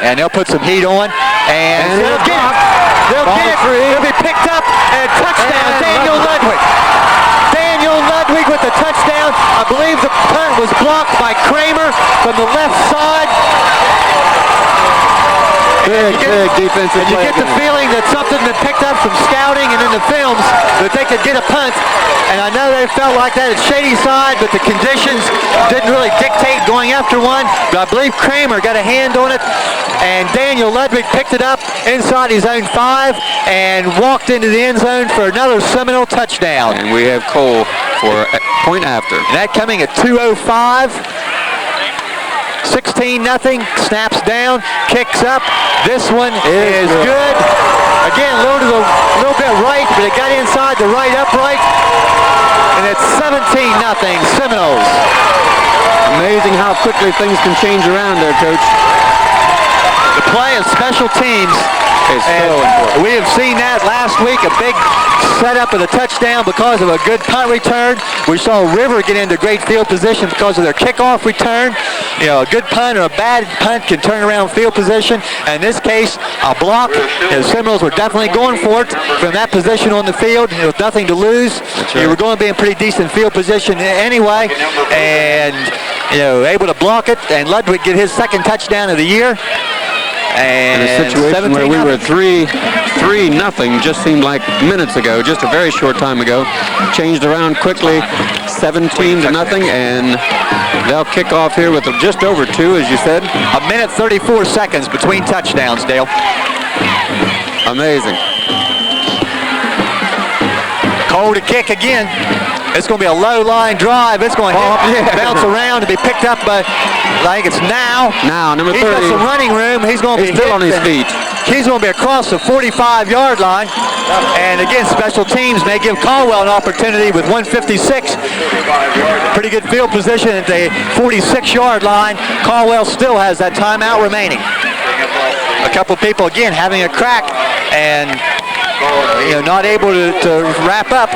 And they'll put some heat on, and they'll get it. They'll get it. It'll be picked up, and touchdown, Daniel Ludwig. Daniel Ludwig with the touchdown. I believe the punt was blocked by Kramer from the left side. Big defensive play. You get the feeling that something been picked up from scouting and in the films that they could get a punt. And I know they felt like that at Shady side, but the conditions didn't really dictate going after one. But I believe Kramer got a hand on it, and Daniel Ludwig picked it up inside his own 5 and walked into the end zone for another Seminole touchdown. And we have Cole for a point after. And that coming at 2:05. 16-0, snaps down, kicks up. This one is good. Again, a little bit right, but it got inside the right upright. And it's 17-0 Seminoles. Amazing how quickly things can change around there, Coach. The play of special teams It's so And important. we have seen that last week, a big setup of the touchdown because of a good punt return. We saw River get into great field position because of their kickoff return. You know, a good punt or a bad punt can turn around field position. And in this case, a block. The Seminoles were definitely going for it from that position on the field. There was nothing to lose. right. You were going to be in pretty decent field position anyway. And, you know, able to block it. And Ludwig get his second touchdown of the year. In And a situation where we were 3-0 just seemed like minutes ago, just a very short time ago. Changed around quickly, 17-0, and they'll kick off here with just over 2, as you said. A minute 34 seconds between touchdowns, Dale. Amazing. Cole to kick again. It's going to be a low line drive. It's going to bounce around to be picked up by, I think it's Now. Now, number 30. He's got some running room. He's going to be still on his feet. He's going to be across the 45-yard line. And again, special teams may give Caldwell an opportunity with 156. Pretty good field position at the 46-yard line. Caldwell still has that timeout remaining. A couple people, again, having a crack and not able to wrap up.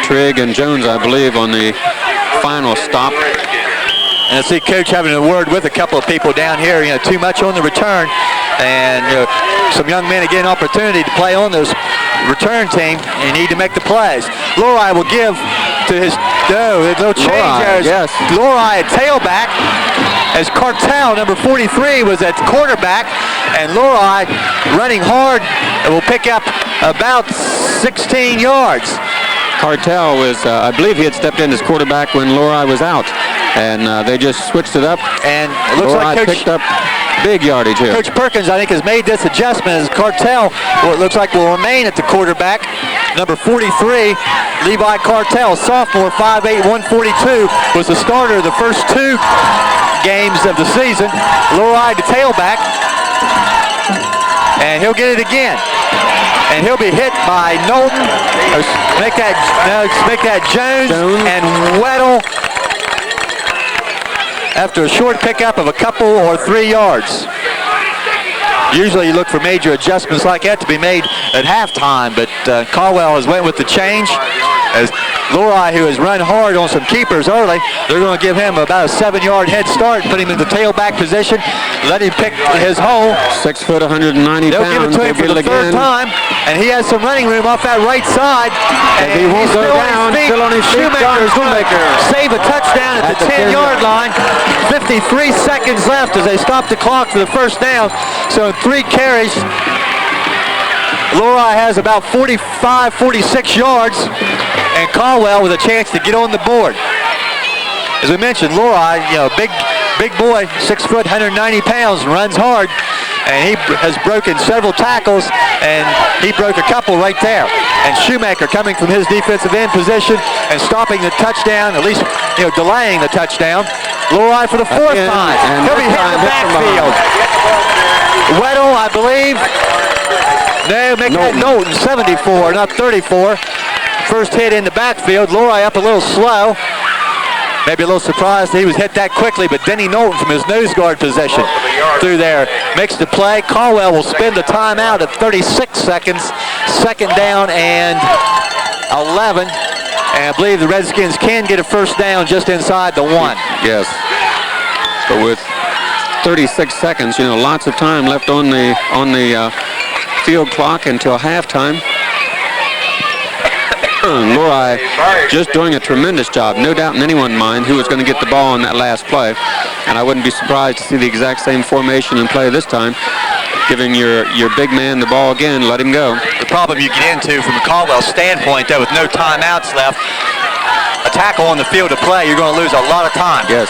Trigg and Jones, I believe, on the final stop. And I see Coach having a word with a couple of people down here. Too much on the return. And some young men again opportunity to play on this return team. You need to make the plays. Lori will give to his little change there. Yes. Lori at tailback as Cartel, number 43, was at quarterback. And Lori running hard and will pick up about 16 yards. Cartel was, I believe he had stepped in as quarterback when Lori was out. And they just switched it up. And it looks Lori like Coach picked up big yardage here. Coach Perkins, I think, has made this adjustment as Cartel, it looks like, will remain at the quarterback. Number 43, Levi Cartel, sophomore, 5'8", 142, was the starter of the first 2 games of the season. Lori to tailback. And he'll get it again. And he'll be hit by Knowlton. Make that Jones. And Weddle after a short pickup of a couple or 3 yards. Usually you look for major adjustments like that to be made at halftime, but Caldwell has went with the change. As Lori, who has run hard on some keepers early, they're going to give him about a 7-yard head start, put him in the tailback position, let him pick his hole. 6 foot, 190 They'll pounds. give it to him for the third time, and he has some running room off that right side. And he won't go down, still on his feet. Shoemaker's going to save a touchdown at the 10-yard line. 53 seconds left as they stop the clock for the first down. So in 3 carries, Lori has about 45, 46 yards, and Caldwell with a chance to get on the board. As we mentioned, Lori, big boy, 6 foot, 190 pounds, runs hard, and he has broken several tackles, and he broke a couple right there. And Shoemaker coming from his defensive end position and stopping the touchdown, at least delaying the touchdown. Lori for the 4th time. He'll be hit in the backfield. Weddle, I believe. No, make that Knowlton, 74, not 34. First hit in the backfield. Lori up a little slow. Maybe a little surprised he was hit that quickly, but Denny Knowlton from his nose guard position through there makes the play. Caldwell will spend the timeout at 36 seconds. 2nd down and 11. And I believe the Redskins can get a first down just inside the 1. Yes. But with 36 seconds, lots of time left on the field clock until halftime. Lori just doing a tremendous job. No doubt in anyone's mind who was going to get the ball on that last play. And I wouldn't be surprised to see the exact same formation in play this time. Giving your big man the ball again, let him go. The problem you get into from a Caldwell standpoint, though, with no timeouts left, a tackle on the field of play, you're going to lose a lot of time. Yes.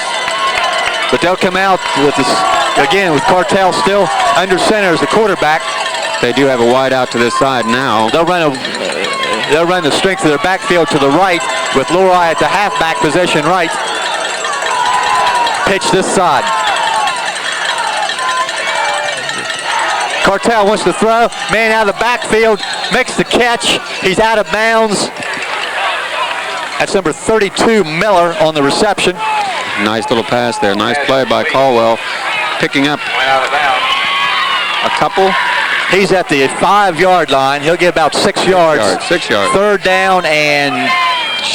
But they'll come out with this, again, with Cartel still under center as the quarterback. They do have a wide out to this side now. They'll run the strength of their backfield to the right with Lori at the halfback position right. Pitch this side. Cartel wants to throw. Man out of the backfield. Makes the catch. He's out of bounds. That's number 32, Miller, on the reception. Nice little pass there. Nice play by Caldwell. Picking up a couple. He's at the 5-yard line. He'll get about 6 yards. 6 yards. Third down and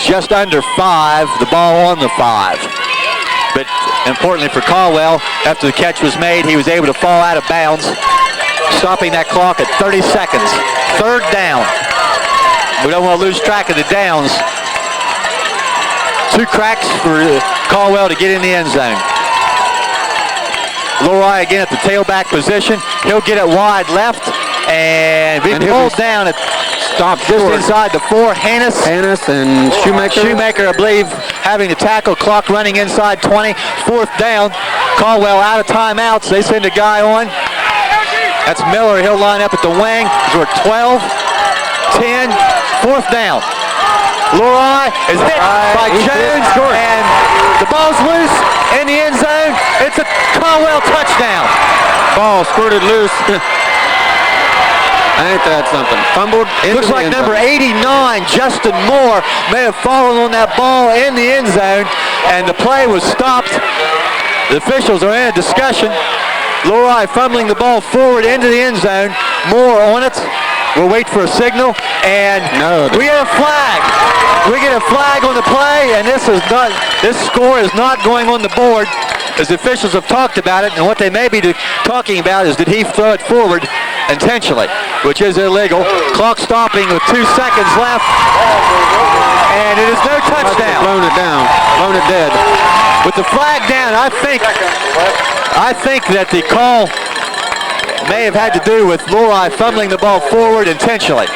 just under 5. The ball on the 5. But importantly for Caldwell, after the catch was made, he was able to fall out of bounds, stopping that clock at 30 seconds. Third down. We don't want to lose track of the downs. 2 cracks for Caldwell to get in the end zone. Lori again at the tailback position. He'll get it wide left and be pulled down at just inside the 4. Hannes and Shoemaker. Shoemaker, I believe, having the tackle. Clock running inside 20. 4th down. Caldwell out of timeouts. They send a guy on. That's Miller. He'll line up at the wing. We're 12, 10, 4th down. Lori is hit by Jones, and the ball's loose in the end zone. It's a Caldwell touchdown. Ball squirted loose. Ain't that something? Fumbled. Looks like number 89, Justin Moore, may have fallen on that ball in the end zone, and the play was stopped. The officials are in a discussion. Lori fumbling the ball forward into the end zone. Moore on it. We'll wait for a signal, and we get a flag. We get a flag on the play, and this score is not going on the board, as the officials have talked about it, and what they may be talking about is did he throw it forward intentionally, which is illegal. Clock stopping with 2 seconds left, and it is no touchdown. Blown it down, blown it dead. With the flag down, I think that the call may have had to do with Lori fumbling the ball forward intentionally.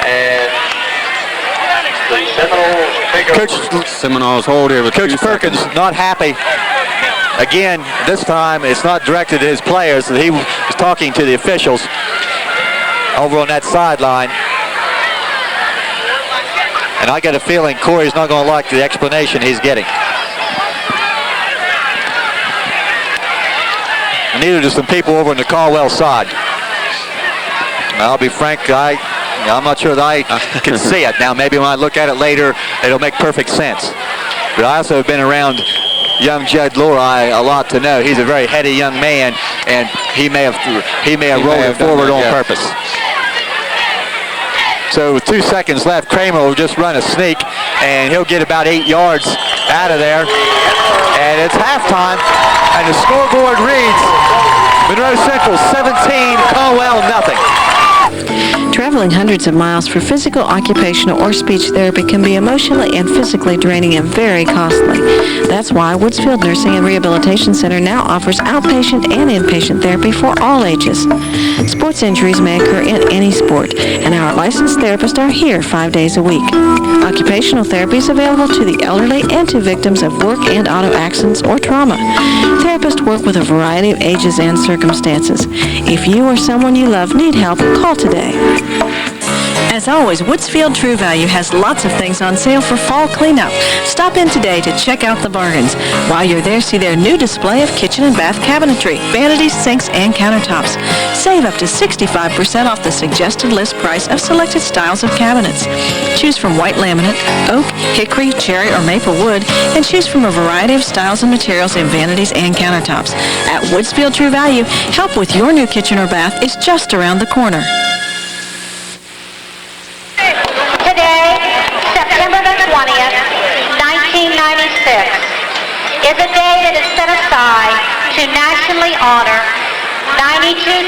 And the Seminoles hold here with Coach Perkins not happy. Again, this time it's not directed at his players. He was talking to the officials over on that sideline. And I get a feeling Corey's not going to like the explanation he's getting. Neither do some people over on the Caldwell side. I'll be frank, I'm not sure that I can see it. Now, maybe when I look at it later, it'll make perfect sense. But I also have been around young Judd Lori a lot to know. He's a very heady young man, and he may have rolled it forward on purpose. So with 2 seconds left, Kramer will just run a sneak, and he'll get about 8 yards out of there. And it's halftime, and the scoreboard reads Monroe Central 17, Caldwell nothing. Traveling hundreds of miles for physical, occupational, or speech therapy can be emotionally and physically draining and very costly. That's why Woodsfield Nursing and Rehabilitation Center now offers outpatient and inpatient therapy for all ages. Sports injuries may occur in any sport, and our licensed therapists are here 5 days a week. Occupational therapy is available to the elderly and to victims of work and auto accidents or trauma. Therapists work with a variety of ages and circumstances. If you or someone you love need help, call today. As always, Woodsfield True Value has lots of things on sale for fall cleanup. Stop in today to check out the bargains. While you're there, see their new display of kitchen and bath cabinetry, vanities, sinks, and countertops. Save up to 65% off the suggested list price of selected styles of cabinets. Choose from white laminate, oak, hickory, cherry, or maple wood, and choose from a variety of styles and materials in vanities and countertops. At Woodsfield True Value, help with your new kitchen or bath is just around the corner. September the 20th, 1996, is a day that is set aside to nationally honor 92,000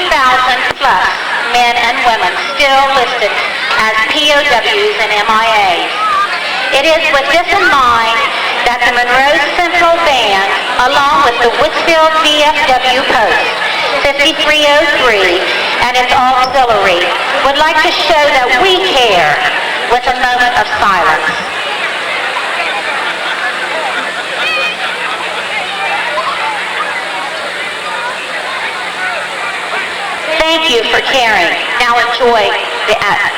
plus men and women still listed as POWs and MIAs. It is with this in mind that the Monroe Central Band, along with the Woodsfield VFW Post 5303 and its auxiliary, would like to show that we care with a moment of silence. Thank you for caring. Now enjoy the act.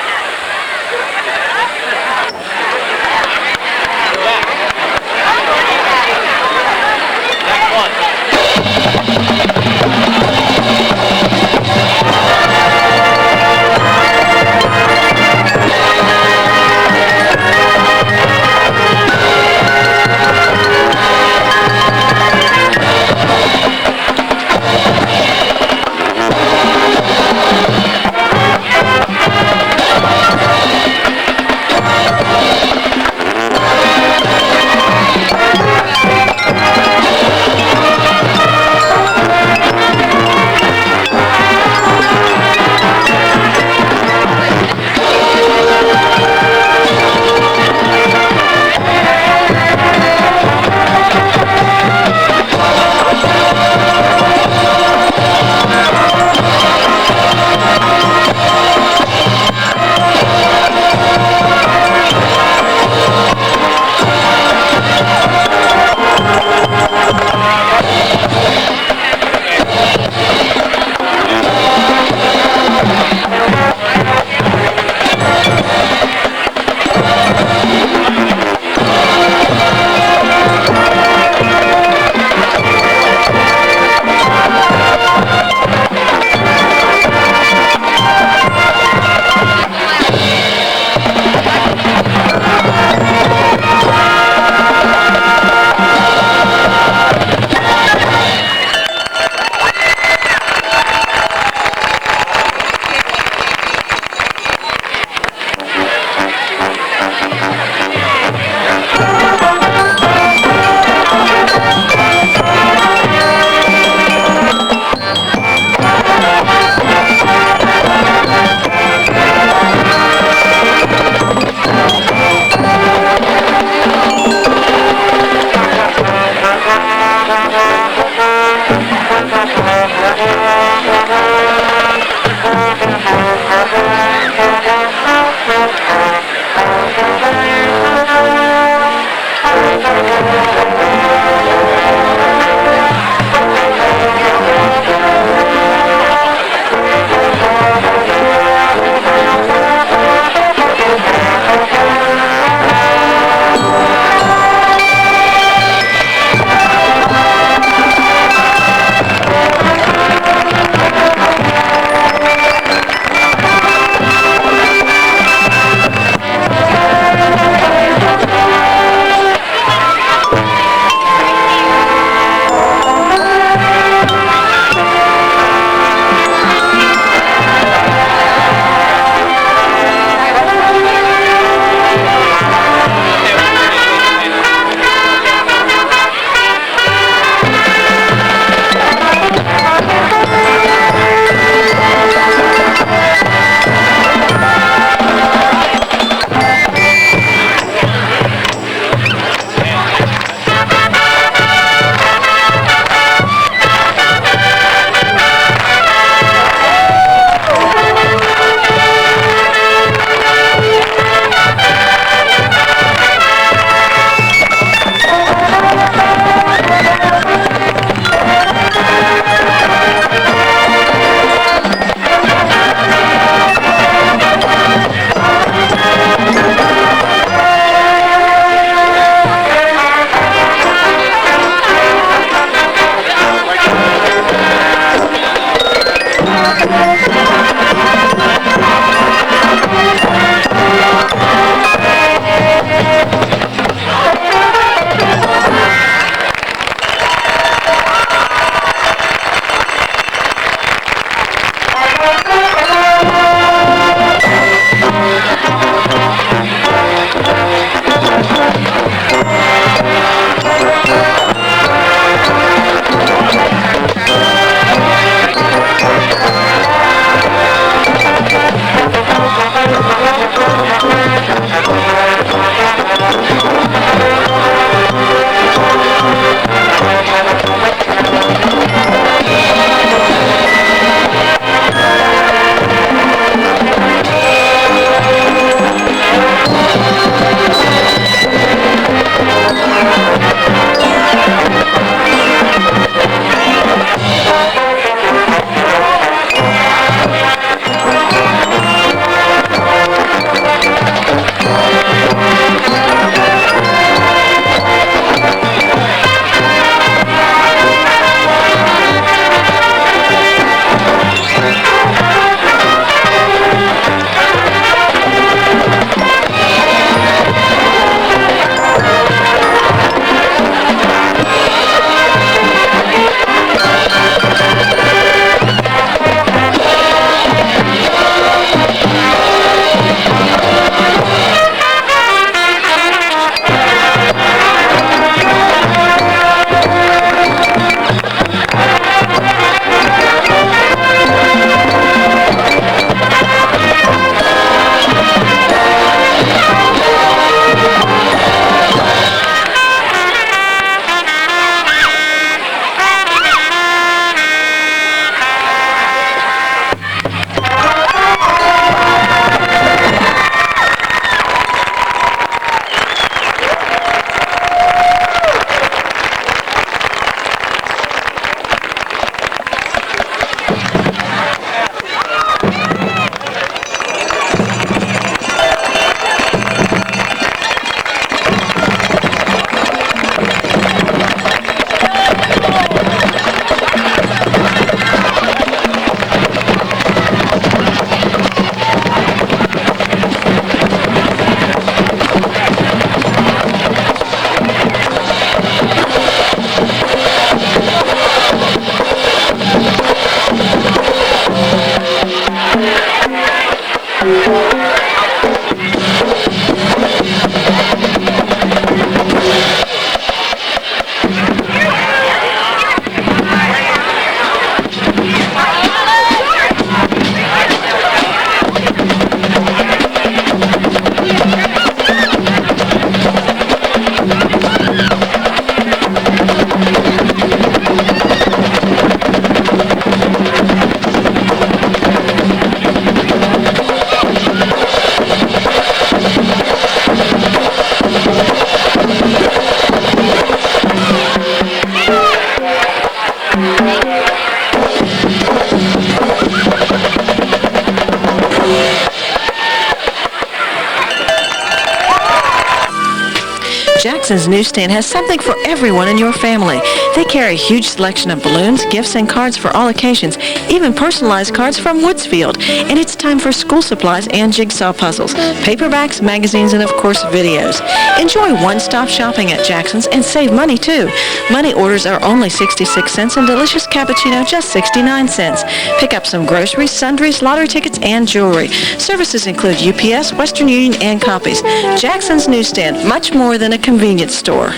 Jackson's Newsstand has something for everyone in your family. They carry a huge selection of balloons, gifts, and cards for all occasions, even personalized cards from Woodsfield. And it's time for school supplies and jigsaw puzzles, paperbacks, magazines, and of course videos. Enjoy one-stop shopping at Jackson's and save money too. Money orders are only 66 cents and delicious cappuccino just 69 cents. Pick up some groceries, sundries, lottery tickets, and jewelry. Services include UPS, Western Union, and copies. Jackson's Newsstand, much more than a convenience store.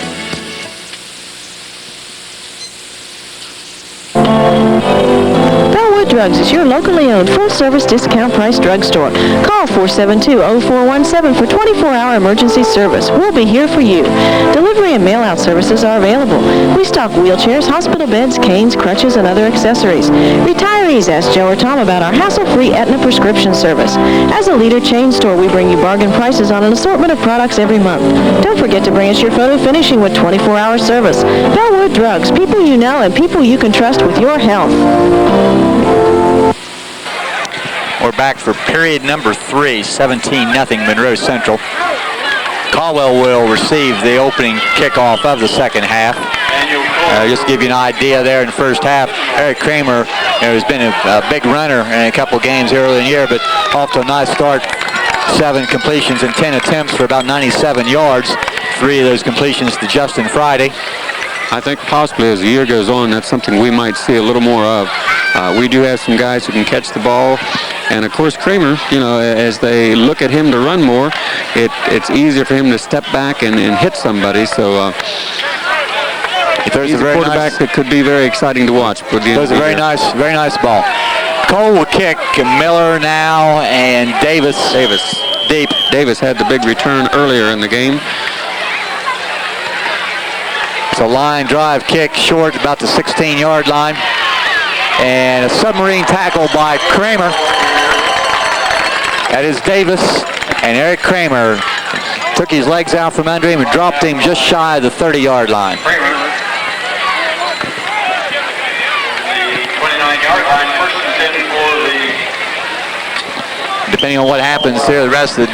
Drugs is your locally owned full-service discount price drugstore. Call 472-0417 for 24-hour emergency service. We'll be here for you. Delivery and mail-out services are available. We stock wheelchairs, hospital beds, canes, crutches, and other accessories. Retirees ask Joe or Tom about our hassle-free Aetna prescription service. As a leader chain store, we bring you bargain prices on an assortment of products every month. Don't forget to bring us your photo finishing with 24-hour service. Bellwood Drugs, people you know and people you can trust with your health. We're back for period number 3, 17-0 Monroe Central. Caldwell will receive the opening kickoff of the second half. Just to give you an idea there in the first half, Eric Kramer has been a big runner in a couple games early in the year, but off to a nice start. 7 completions and 10 attempts for about 97 yards. 3 of those completions to Justin Friday. I think possibly as the year goes on, that's something we might see a little more of. We do have some guys who can catch the ball. And of course, Kramer, as they look at him to run more, it's easier for him to step back and hit somebody. So he's a quarterback that could be very exciting to watch. Those a very nice ball. Cole will kick. Miller now and Davis deep. Davis had the big return earlier in the game. It's a line drive kick short, about the 16-yard line. And a submarine tackle by Kramer. That is Davis, and Eric Kramer took his legs out from under him and dropped him just shy of the 30-yard line. 29-yard line, first and 10 for the... Depending on what happens here the rest of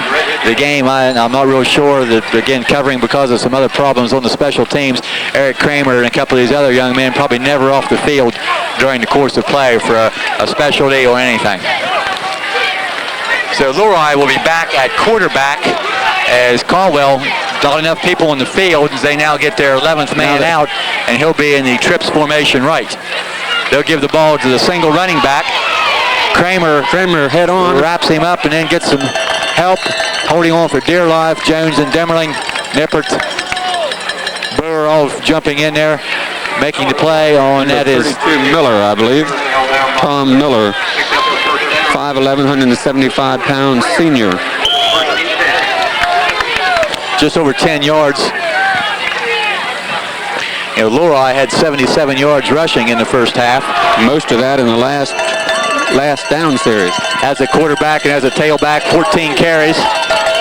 the game, I'm not real sure that, again, covering because of some other problems on the special teams, Eric Kramer and a couple of these other young men probably never off the field during the course of play for a specialty or anything. So Lurie will be back at quarterback as Caldwell, not enough people in the field as they now get their 11th man out, and he'll be in the trips formation right. They'll give the ball to the single running back. Kramer head on, wraps him up and then gets some help, holding on for dear life. Jones and Demmerling, Nippert, Brewer all jumping in there, making the play on that is Miller, I believe. Tom Miller, 5'11", 175-pound senior. Just over 10 yards. Lurie had 77 yards rushing in the first half. Most of that in the last down series. As a quarterback and as a tailback, 14 carries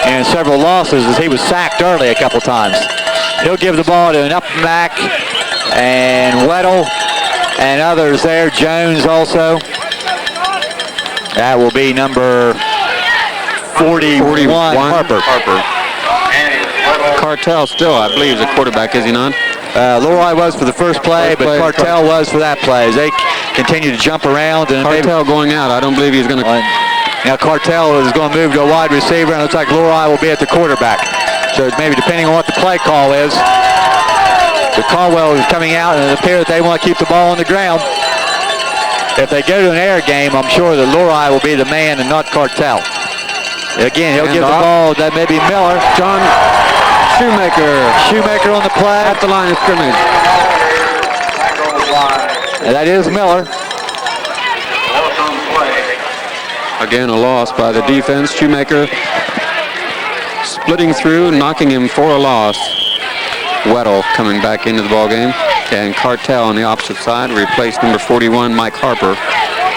and several losses as he was sacked early a couple times. He'll give the ball to an up back and Weddle and others there. Jones also. That will be number 41. Harper. Cartel still, I believe, is a quarterback, is he not? Lurie was for the first play, but Cartel was for that play. As they continue to jump around. And Cartel going out. I don't believe he's going to... Now Cartel is going to move to a wide receiver, and it looks like Lurie will be at the quarterback. So maybe depending on what the play call is, the Caldwell is coming out, and it appears that they want to keep the ball on the ground. If they go to an air game, I'm sure that Lurie will be the man and not Cartel. Again, he'll And give the off. ball. That may be Miller. John Shoemaker on the play. at the line of scrimmage. And that is Miller. Again, a loss by the defense. Shoemaker splitting through, knocking him for a loss. Weddle coming back into the ballgame. And Cartel on the opposite side replaced number 41, Mike Harper.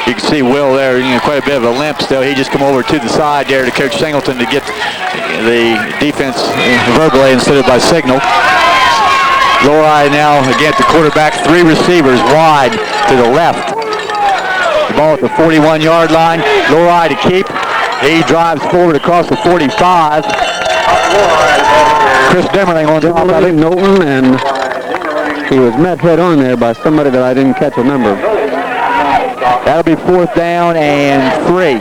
You can see Will there, quite a bit of a limp still. He just come over to the side there to Coach Singleton to get the defense verbally instead of by signal. Lori now again at the quarterback, 3 receivers wide to the left. The ball at the 41-yard line. Lori to keep. He drives forward across the 45. Chris Demmerling on top of him. Knowlton, and he was met head on there by somebody that I didn't catch a number. That'll be 4th down and 3.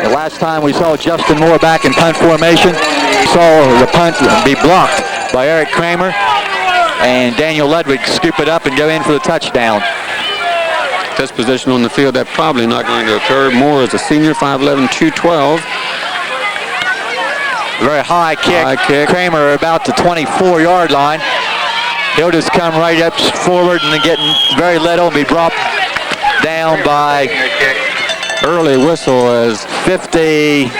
The last time we saw Justin Moore back in punt formation, we saw the punt be blocked by Eric Kramer, and Daniel Ludwig scoop it up and go in for the touchdown. This position on the field, that's probably not going to occur. Moore is a senior, 5'11", 212. Very high kick. High kick. Kramer about the 24-yard line. He'll just come right up forward and get very little and be brought down by Early whistle as 56,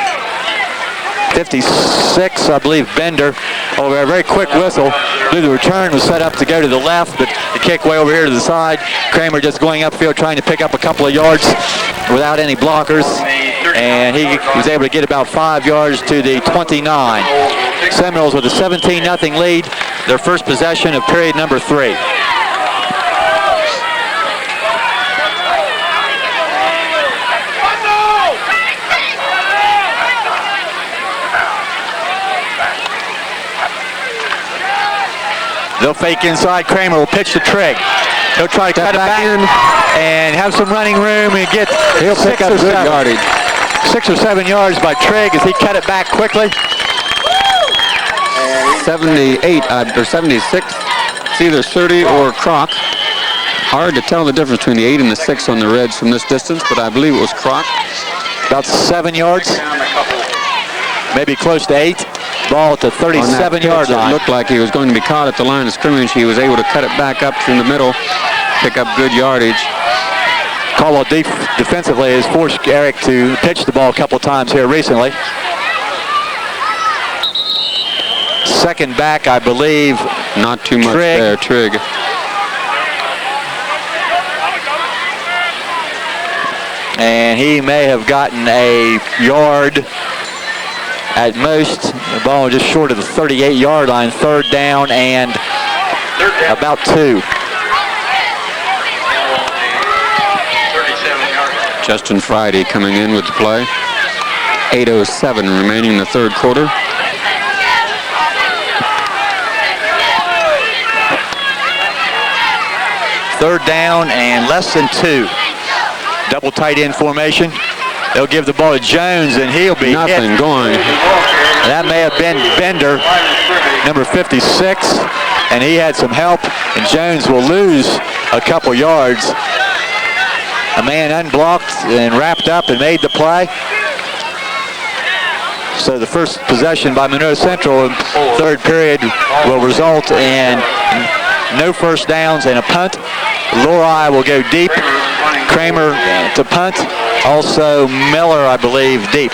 I believe, Bender. Over a very quick whistle. The return was set up to go to the left, but the kick way over here to the side. Kramer just going upfield trying to pick up a couple of yards without any blockers. And he was able to get about 5 yards to the 29. Seminoles with a 17-0 lead. Their first possession of period number 3. They'll fake inside. Kramer will pitch to Trigg. He'll try to cut it back in and have some running room and get he'll pick up good yardage. 6 or 7 yards by Trigg as he cut it back quickly. 78 or 76. It's either 30 or Croc. Hard to tell the difference between the 8 and the 6 on the Reds from this distance, but I believe it was Croc. About 7 yards. Maybe close to 8. Ball at the 37-yard line. It looked like he was going to be caught at the line of scrimmage. He was able to cut it back up through the middle, pick up good yardage. Caldwell defensively has forced Eric to pitch the ball a couple times here recently. Second back, I believe. Not too much Trigg. there, Trigg. And he may have gotten a yard at most. The ball just short of the 38-yard line. 3rd down and about 2. Justin Friday coming in with the play. 8:07 remaining in the 3rd quarter. Third down and less than 2. Double tight end formation. They'll give the ball to Jones and he'll be Nothing hit. going. That may have been Bender, number 56, and he had some help, and Jones will lose a couple yards. A man unblocked and wrapped up and made the play. So the first possession by Monroe Central in 3rd period will result in no first downs and a punt. Lori will go deep. Kramer to punt. Also Miller, I believe, deep.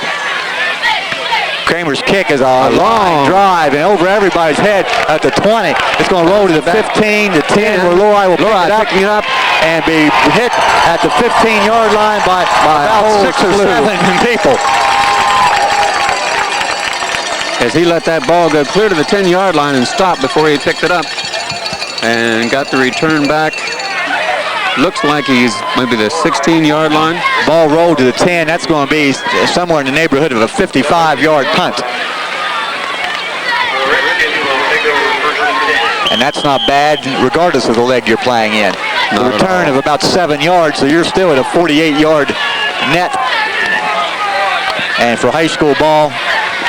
Kramer's kick is a long drive and over everybody's head at the 20. It's going to roll to the 15, the 10, where Lori will pick it up and be hit at the 15-yard line by about 6 or 7 people. As he let that ball go clear to the 10-yard line and stop before he picked it up and got the return back. Looks like he's maybe the 16-yard line. Ball rolled to the 10. That's going to be somewhere in the neighborhood of a 55-yard punt. And that's not bad regardless of the leg you're playing in. The return of about 7 yards, so you're still at a 48-yard net. And for high school ball,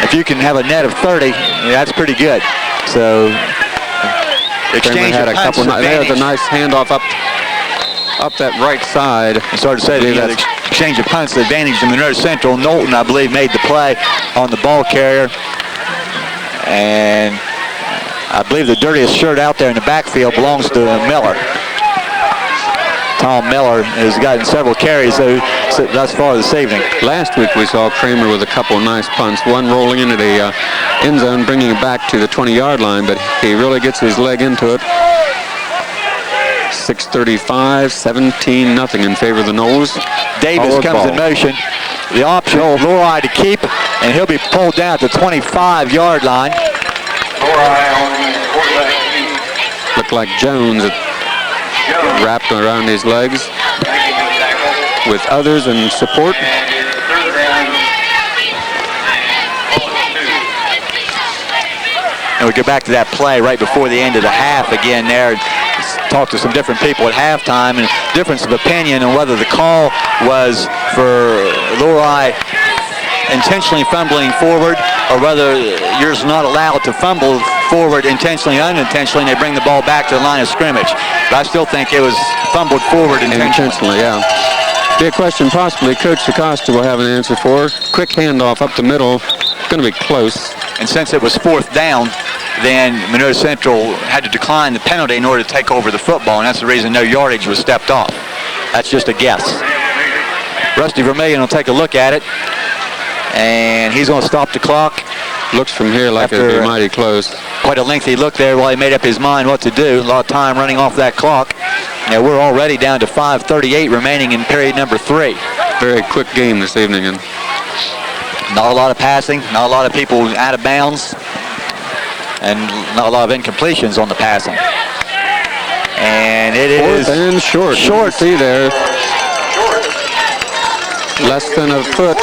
if you can have a net of 30, that's pretty good. So exchange had of a couple. There's a nice handoff up that right side. I started to say that exchange of punts, the advantage to Monroe Central. Knowlton, I believe, made the play on the ball carrier. And I believe the dirtiest shirt out there in the backfield belongs to Miller. Tom Miller has gotten several carries thus far this evening. Last week we saw Kramer with a couple nice punts, one rolling into the end zone, bringing it back to the 20-yard line, but he really gets his leg into it. 6:35, 17-0 in favor of the Noles. Davis comes in motion. The option, Lori to keep, and he'll be pulled down at the 25-yard line. Looked like Jones wrapped around his legs with others in support. And we go back to that play right before the end of the half again there. Talked to some different people at halftime, and difference of opinion on whether the call was for Lori intentionally fumbling forward or whether you're not allowed to fumble forward intentionally or unintentionally, and they bring the ball back to the line of scrimmage. But I still think it was fumbled forward intentionally. Yeah. Be a question possibly Coach DeCosta will have an answer for. Quick handoff up the middle. Going to be close. And since it was 4th down, then Monroe Central had to decline the penalty in order to take over the football, and that's the reason no yardage was stepped off. That's just a guess. Rusty Vermillion will take a look at it, and he's going to stop the clock. Looks from here like it'll be mighty close. Quite a lengthy look there while he made up his mind what to do. A lot of time running off that clock. Now we're already down to 5:38 remaining in period number 3. Very quick game this evening. And not a lot of passing, not a lot of people out of bounds, and not a lot of incompletions on the passing. And it is 4th and short. Short. See there. Less than a foot.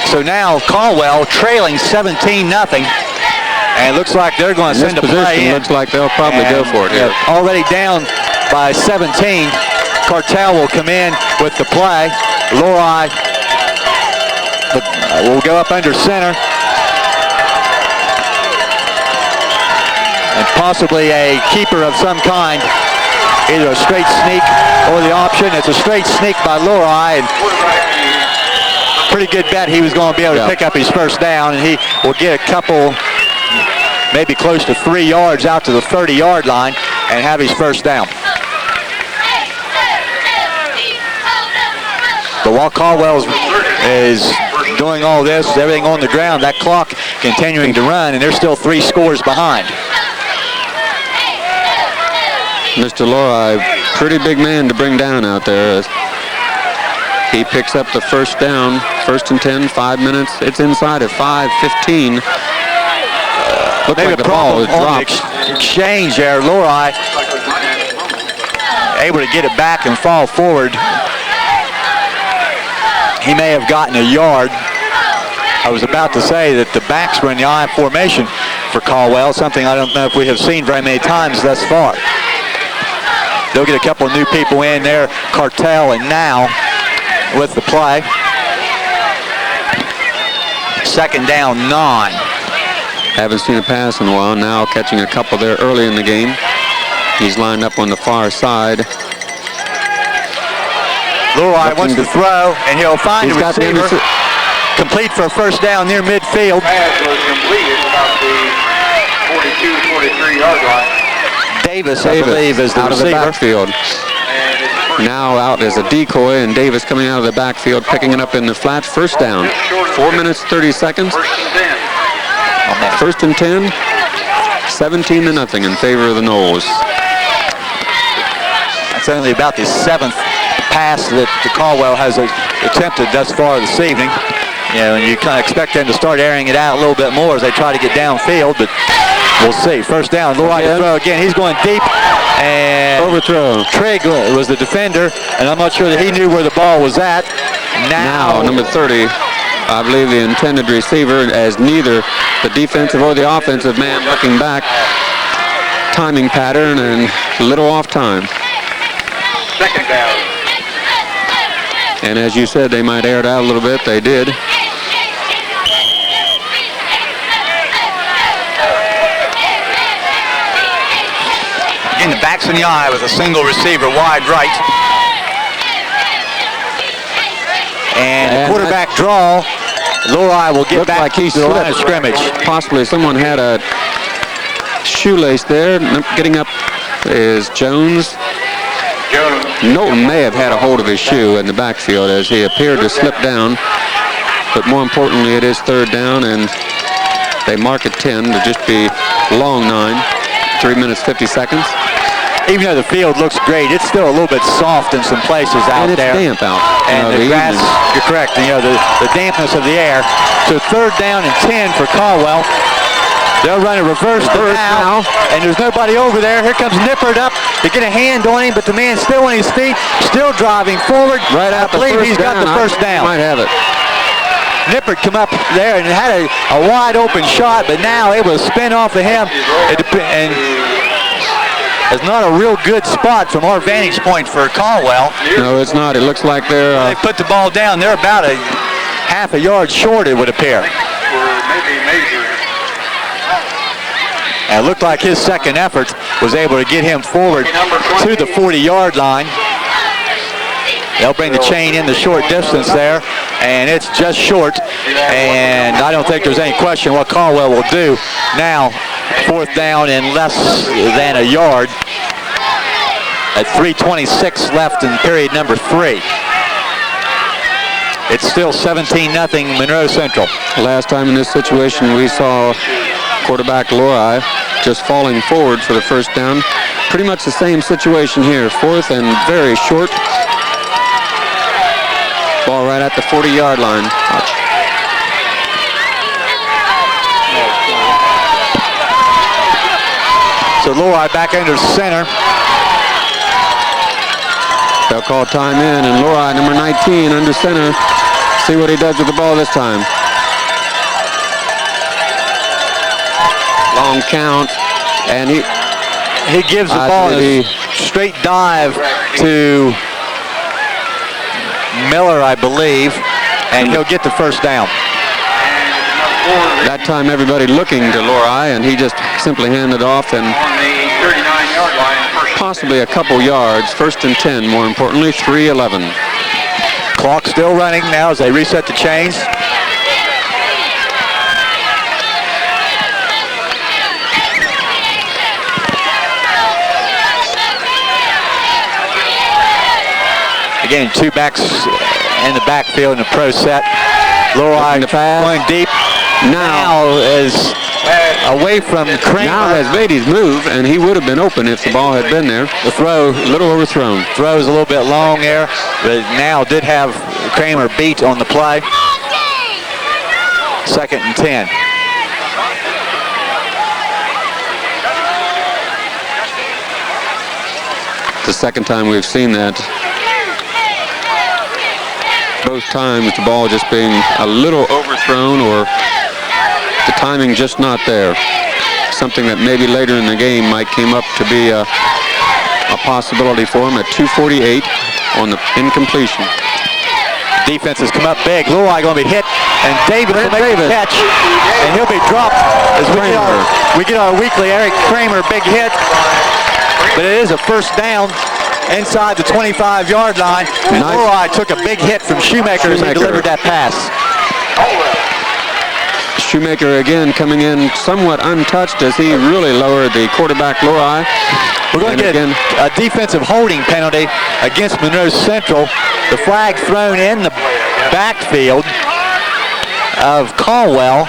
So now Caldwell trailing 17-0. And it looks like they're going to send a play in. Looks like they'll probably go for it here. Already down by 17. Cartel will come in with the play. Lori will go up under center. And possibly a keeper of some kind. Either a straight sneak or the option. It's a straight sneak by Lori. And pretty good bet he was going to be able to pick up his first down, and he will get a couple, maybe close to 3 yards out to the 30-yard line and have his first down. But while Caldwell is doing all this, everything on the ground, that clock continuing to run, and they're still 3 scores behind. Mr. Lori, pretty big man to bring down out there. He picks up the first down, 1st and 10, 5 minutes. It's inside at 5:15. Looked Maybe like the ball was dropped. Exchange there. Lori able to get it back and fall forward. He may have gotten a yard. I was about to say that the backs were in the I formation for Caldwell, something I don't know if we have seen very many times thus far. They'll get a couple of new people in there, Cartel and Now with the play. 2nd down, 9. Haven't seen a pass in a while. Now catching a couple there early in the game. He's lined up on the far side. Lori wants to throw, and he'll find a receiver. Complete for a first down near midfield. Pass was completed about the 42, 43-yard line. Davis, I believe, is the out receiver. of the backfield. Now out as a decoy, and Davis coming out of the backfield, picking it up in the flats. First down. 4 minutes, 30 seconds. 1st and 10. 17-0 in favor of the Noles. That's only about the 7th pass that Caldwell has attempted thus far this evening. You know, and you kind of expect them to start airing it out a little bit more as they try to get downfield, but we'll see. First down, Lori to throw again. He's going deep, and overthrow. Trigg was the defender, and I'm not sure that he knew where the ball was at. Now number 30, I believe the intended receiver, as neither the defensive or the offensive man looking back. Timing pattern and a little off time. 2nd down. And as you said, they might air it out a little bit. They did. In the backs in the eye with a single receiver wide right. And the quarterback draw, Lodi will get back like he to the line of scrimmage. Possibly someone had a shoelace there. Getting up is Jones. Knowlton may have had a hold of his shoe in the backfield as he appeared to slip down. But more importantly, it is third down, and they mark it 10 to just be long 9. 3 minutes, 50 seconds. Even though the field looks great, it's still a little bit soft in some places out And it's there. damp out. And the grass, you're correct, the dampness of the air. So third down and 10 for Caldwell. They'll run a reverse now, and there's nobody over there. Here comes Nippert up to get a hand on him, but the man's still on his feet, still driving forward. Right out I believe he's got the first down. Might have it. Nippert come up there and had a wide open shot, but now it was spin off of him. And it's not a real good spot from our vantage point for Caldwell. No, it's not. It looks like They put the ball down. They're about a half a yard short, it would appear. And it looked like his second effort was able to get him forward to the 40-yard line. They'll bring the chain in the short distance there, and it's just short. And I don't think there's any question what Caldwell will do now. Fourth down and less than a yard at 3:26 left in period number 3. It's still 17-0 Monroe Central. Last time in this situation we saw quarterback Lodi just falling forward for the first down. Pretty much the same situation here. Fourth and very short. Ball right at the 40-yard line. Watch. So Lodi back under center. They'll call time in, and Lodi, number 19, under center. See what he does with the ball this time. Long count, and he gives the ball a straight dive to Miller, I believe, and he'll get the first down. That time everybody looking to Lodi, and he just simply handed off, and possibly a couple yards. First and 10, more importantly, 3:11. Clock still running now as they reset the chains. Again, two backs in the backfield in the pro set. Lodi going deep. Now is away from Kramer. Now has made his move, and he would have been open if the ball had been there. The throw, a little overthrown. Throw's a little bit long there, but now did have Kramer beat on the play. Second and 10. The second time we've seen that. Both times the ball just being a little overthrown or the timing just not there. Something that maybe later in the game might came up to be a possibility for him at 2:48 on the incompletion. Defense has come up big. Lodi going to be hit, and Davis will make the catch, and he'll be dropped as we get our weekly Eric Kramer big hit. But it is a first down inside the 25-yard line. And Lodi took a big hit from Shoemaker as he delivered that pass. Shoemaker again coming in somewhat untouched as he really lowered the quarterback Lodi. We're going to get a defensive holding penalty against Monroe Central. The flag thrown in the backfield of Caldwell.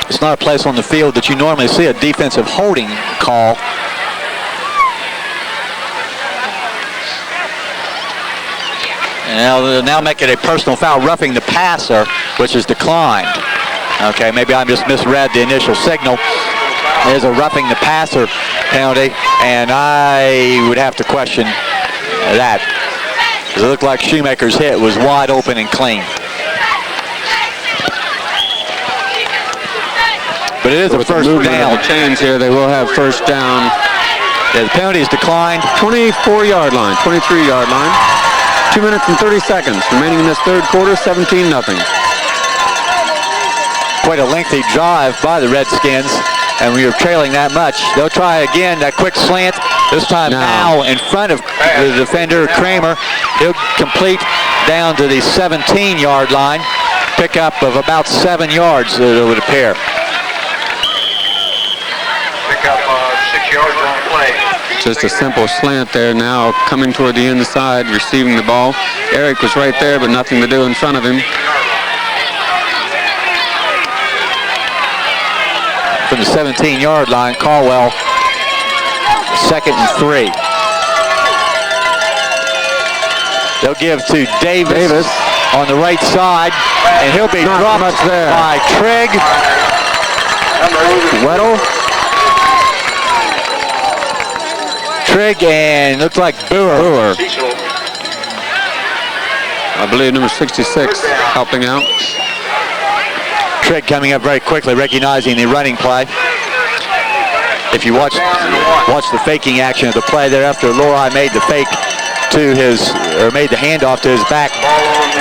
It's not a place on the field that you normally see a defensive holding call. And they'll now make it a personal foul, roughing the passer, which is declined. Okay, maybe I just misread the initial signal. There's a roughing the passer penalty, and I would have to question that. It looked like Shoemaker's hit was wide open and clean. But it is a first down. The chains here, they will have first down. Yeah, the penalty is declined. 24-yard line, 23-yard line. 2 minutes and 30 seconds remaining in this third quarter, 17-0. Quite a lengthy drive by the Redskins and we are trailing that much. They'll try again, that quick slant. This time now in front of the defender, Kramer. He'll complete down to the 17-yard line. Pickup of about 7 yards, it would appear. Pick up 6 yards on play. Just a simple slant there now, coming toward the inside, receiving the ball. Eric was right there, but nothing to do in front of him. From the 17-yard line, Caldwell, 2nd and 3. They'll give to Davis on the right side, and he'll be dropped by Trigg. Weddle. Trigg and looks like Boer. I believe number 66 helping out. Trigg coming up very quickly, recognizing the running play. If you watch the faking action of the play there, after Lori made the fake to made the handoff to his back,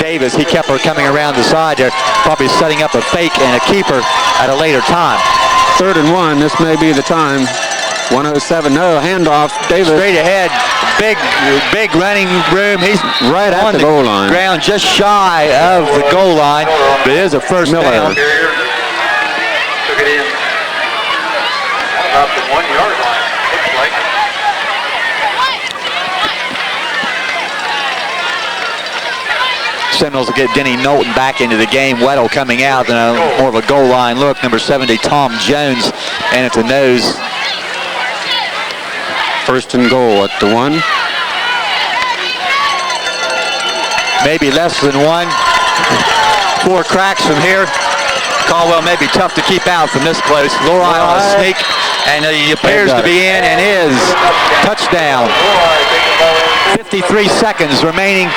Davis, he kept her coming around the side there, probably setting up a fake and a keeper at a later time. 3rd and 1, this may be the time. 107, no, handoff, Davis. Straight ahead, big running room. He's right at the goal line. Ground just shy of the goal line, but it is a first down. Took it in. About the 1 yard line, looks like. Seminoles will get Denny Knowlton back into the game. Weddle coming out, and more of a goal line look. Number 70, Tom Jones, and it's a nose. 1st and goal at the 1. Maybe less than 1. 4 cracks from here. Caldwell may be tough to keep out from this close. Lori on a sneak, and he appears to be in, and is. Touchdown. 53 seconds remaining.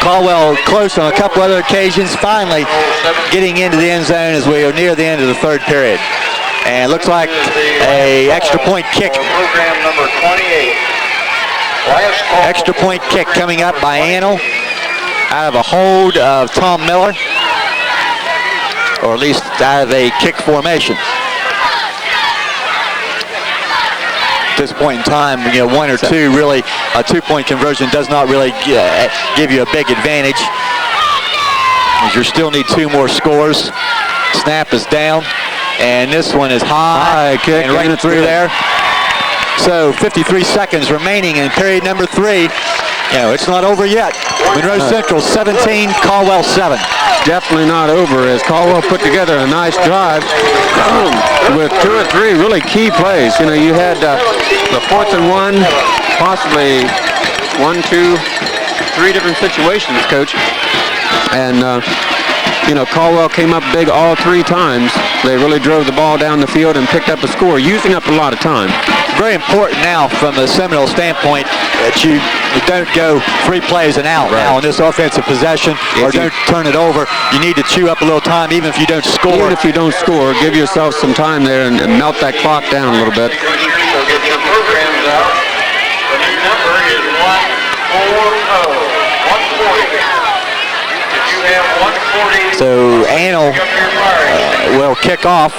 Caldwell close on a couple other occasions, finally getting into the end zone as we are near the end of the 3rd period. And it looks like a extra point kick. Program number 28. Extra point kick coming up by Anel out of a hold of Tom Miller, or at least out of a kick formation. At this point in time, 1 or 2 really, a 2-point conversion does not really give you a big advantage, as you still need 2 more scores. Snap is down, and this one is high kick and right through there. So 53 seconds remaining in period number 3. It's not over yet. Monroe Central 17, Caldwell 7. Definitely not over, as Caldwell put together a nice drive with 2 or 3 really key plays. You had the 4th and 1, possibly 1, 2, 3 different situations, Coach. And Caldwell came up big all 3 times. They really drove the ball down the field and picked up a score, using up a lot of time. Very important now from the Seminole standpoint that you don't go 3 plays and out now on this offensive possession, or don't turn it over. You need to chew up a little time, even if you don't score. Even if you don't score, give yourself some time there and melt that clock down a little bit. So get your programs out. The new number is 140. If you have 140, so Anel will kick off.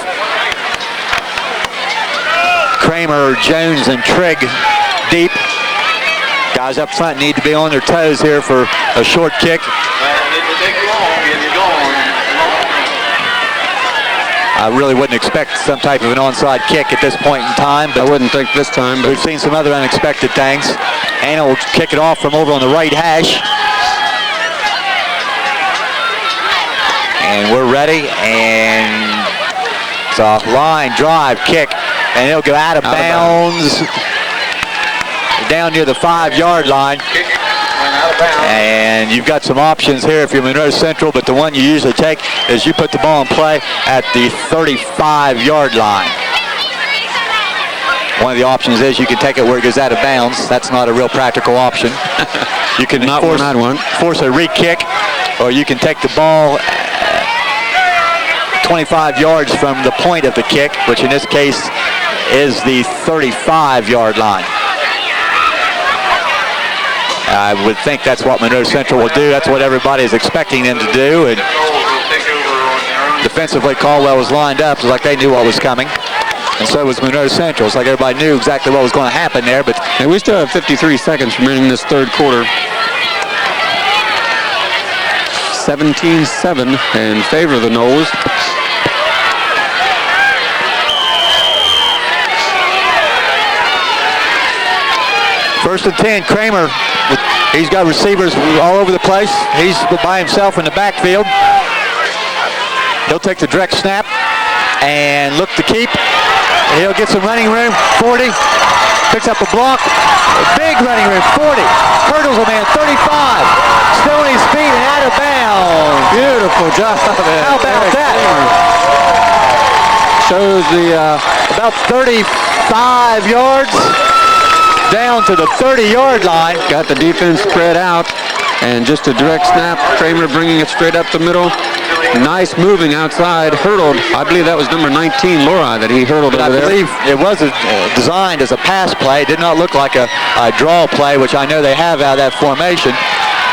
Kramer, Jones, and Trigg deep. Guys up front need to be on their toes here for a short kick. I really wouldn't expect some type of an onside kick at this point in time, but I wouldn't think this time. But we've seen some other unexpected things. Anna will kick it off from over on the right hash. And we're ready, and it's a line drive kick, and it'll go out of bounds down near the 5-yard line. And you've got some options here if you're Monroe Central, but the one you usually take is you put the ball in play at the 35-yard line. One of the options is you can take it where it goes out of bounds. That's not a real practical option. You can force a re-kick, or you can take the ball 25 yards from the point of the kick, which in this case is the 35-yard line. I would think that's what Monroe Central will do. That's what everybody is expecting them to do. And defensively, Caldwell was lined up. It was like they knew what was coming. And so was Monroe Central. It's like everybody knew exactly what was going to happen there. But And we still have 53 seconds remaining in this third quarter. 17-7 in favor of the Noles. First and 10, Kramer. He's got receivers all over the place. He's by himself in the backfield. He'll take the direct snap and look to keep. He'll get some running room. 40. Picks up a block. Big running room. 40. Hurdles a man. 35. Still on his feet and out of bounds. Beautiful job. How about that? Shows the About 35 yards down to the 30-yard line. got the defense spread out, and just a direct snap. Kramer bringing it straight up the middle. Nice moving outside, hurdled. I believe that was number 19, Laura, that he hurdled I over there. believe it was designed as a pass play. It did not look like a draw play, which I know they have out of that formation.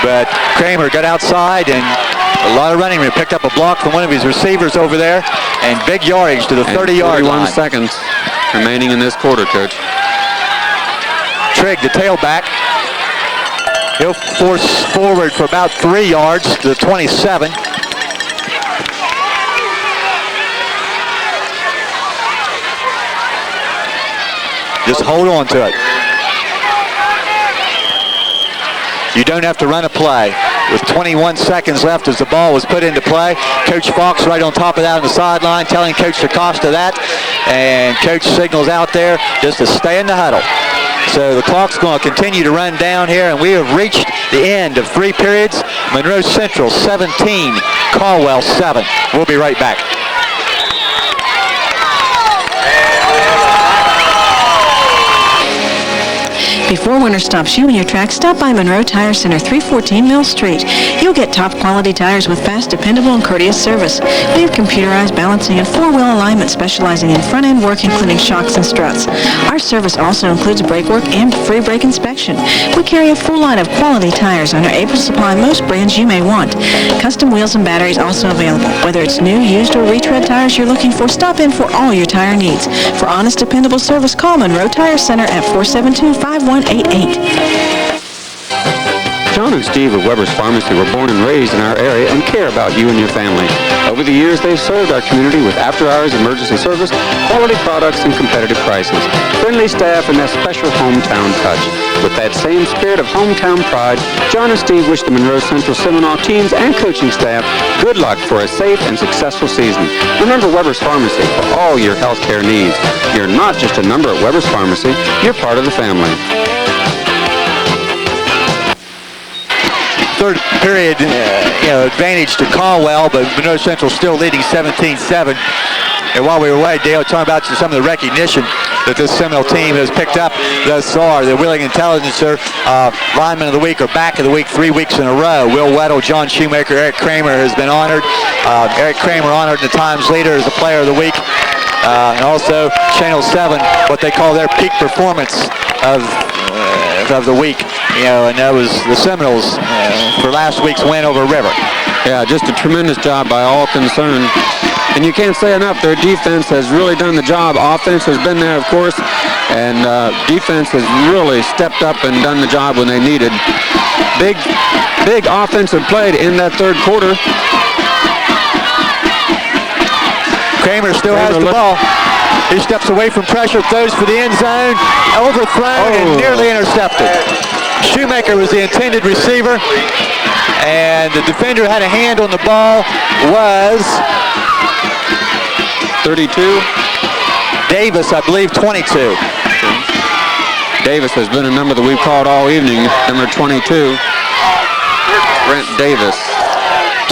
But Kramer got outside and a lot of running room. Picked up a block from one of his receivers over there, and big yardage to the 30-yard line. 41 seconds remaining in this quarter, Coach. Trigg, the tailback. He'll force forward for about 3 yards to the 27. Just hold on to it. You don't have to run a play. With 21 seconds left as the ball was put into play, Coach Fox right on top of that on the sideline, telling Coach DeCosta that, and Coach signals out there just to stay in the huddle. So the clock's going to continue to run down here, and we have reached the end of 3 periods. Monroe Central 17, Caldwell 7. We'll be right back. Before winter stops you in your tracks, stop by Monroe Tire Center, 314 Mill Street. You'll get top quality tires with fast, dependable, and courteous service. We have computerized balancing and 4-wheel alignment specializing in front-end work, including shocks and struts. Our service also includes brake work and free brake inspection. We carry a full line of quality tires and are able to supply most brands you may want. Custom wheels and batteries also available. Whether it's new, used, or retread tires you're looking for, stop in for all your tire needs. For honest, dependable service, call Monroe Tire Center at 472-5188. John and Steve of Weber's Pharmacy were born and raised in our area and care about you and your family. Over the years, they've served our community with after-hours emergency service, quality products, and competitive prices, friendly staff, and that special hometown touch. With that same spirit of hometown pride, John and Steve wish the Monroe Central Seminole teams and coaching staff good luck for a safe and successful season. Remember Weber's Pharmacy for all your health care needs. You're not just a number at Weber's Pharmacy, you're part of the family. Third period, advantage to Caldwell, but Monroe Central still leading 17-7. And while we were away, Dale, talking about some of the recognition that this Seminole team has picked up thus far. The Wheeling Intelligencer Lineman of the Week or Back of the Week 3 weeks in a row. Will Weddle, John Shoemaker, Eric Kramer has been honored. Eric Kramer honored the Times Leader as the Player of the Week. And also Channel 7, what they call their peak performance of the week. And that was the Seminoles for last week's win over River. Yeah, just a tremendous job by all concerned. And you can't say enough, their defense has really done the job. Offense has been there, of course, and defense has really stepped up and done the job when they needed. Big offensive play in that third quarter. Kramer still has the ball. He steps away from pressure, throws for the end zone, overthrown and nearly intercepted. Shoemaker was the intended receiver, and the defender had a hand on the ball, was 32. Davis, I believe, 22. Davis has been a number that we've called all evening, number 22, Brent Davis.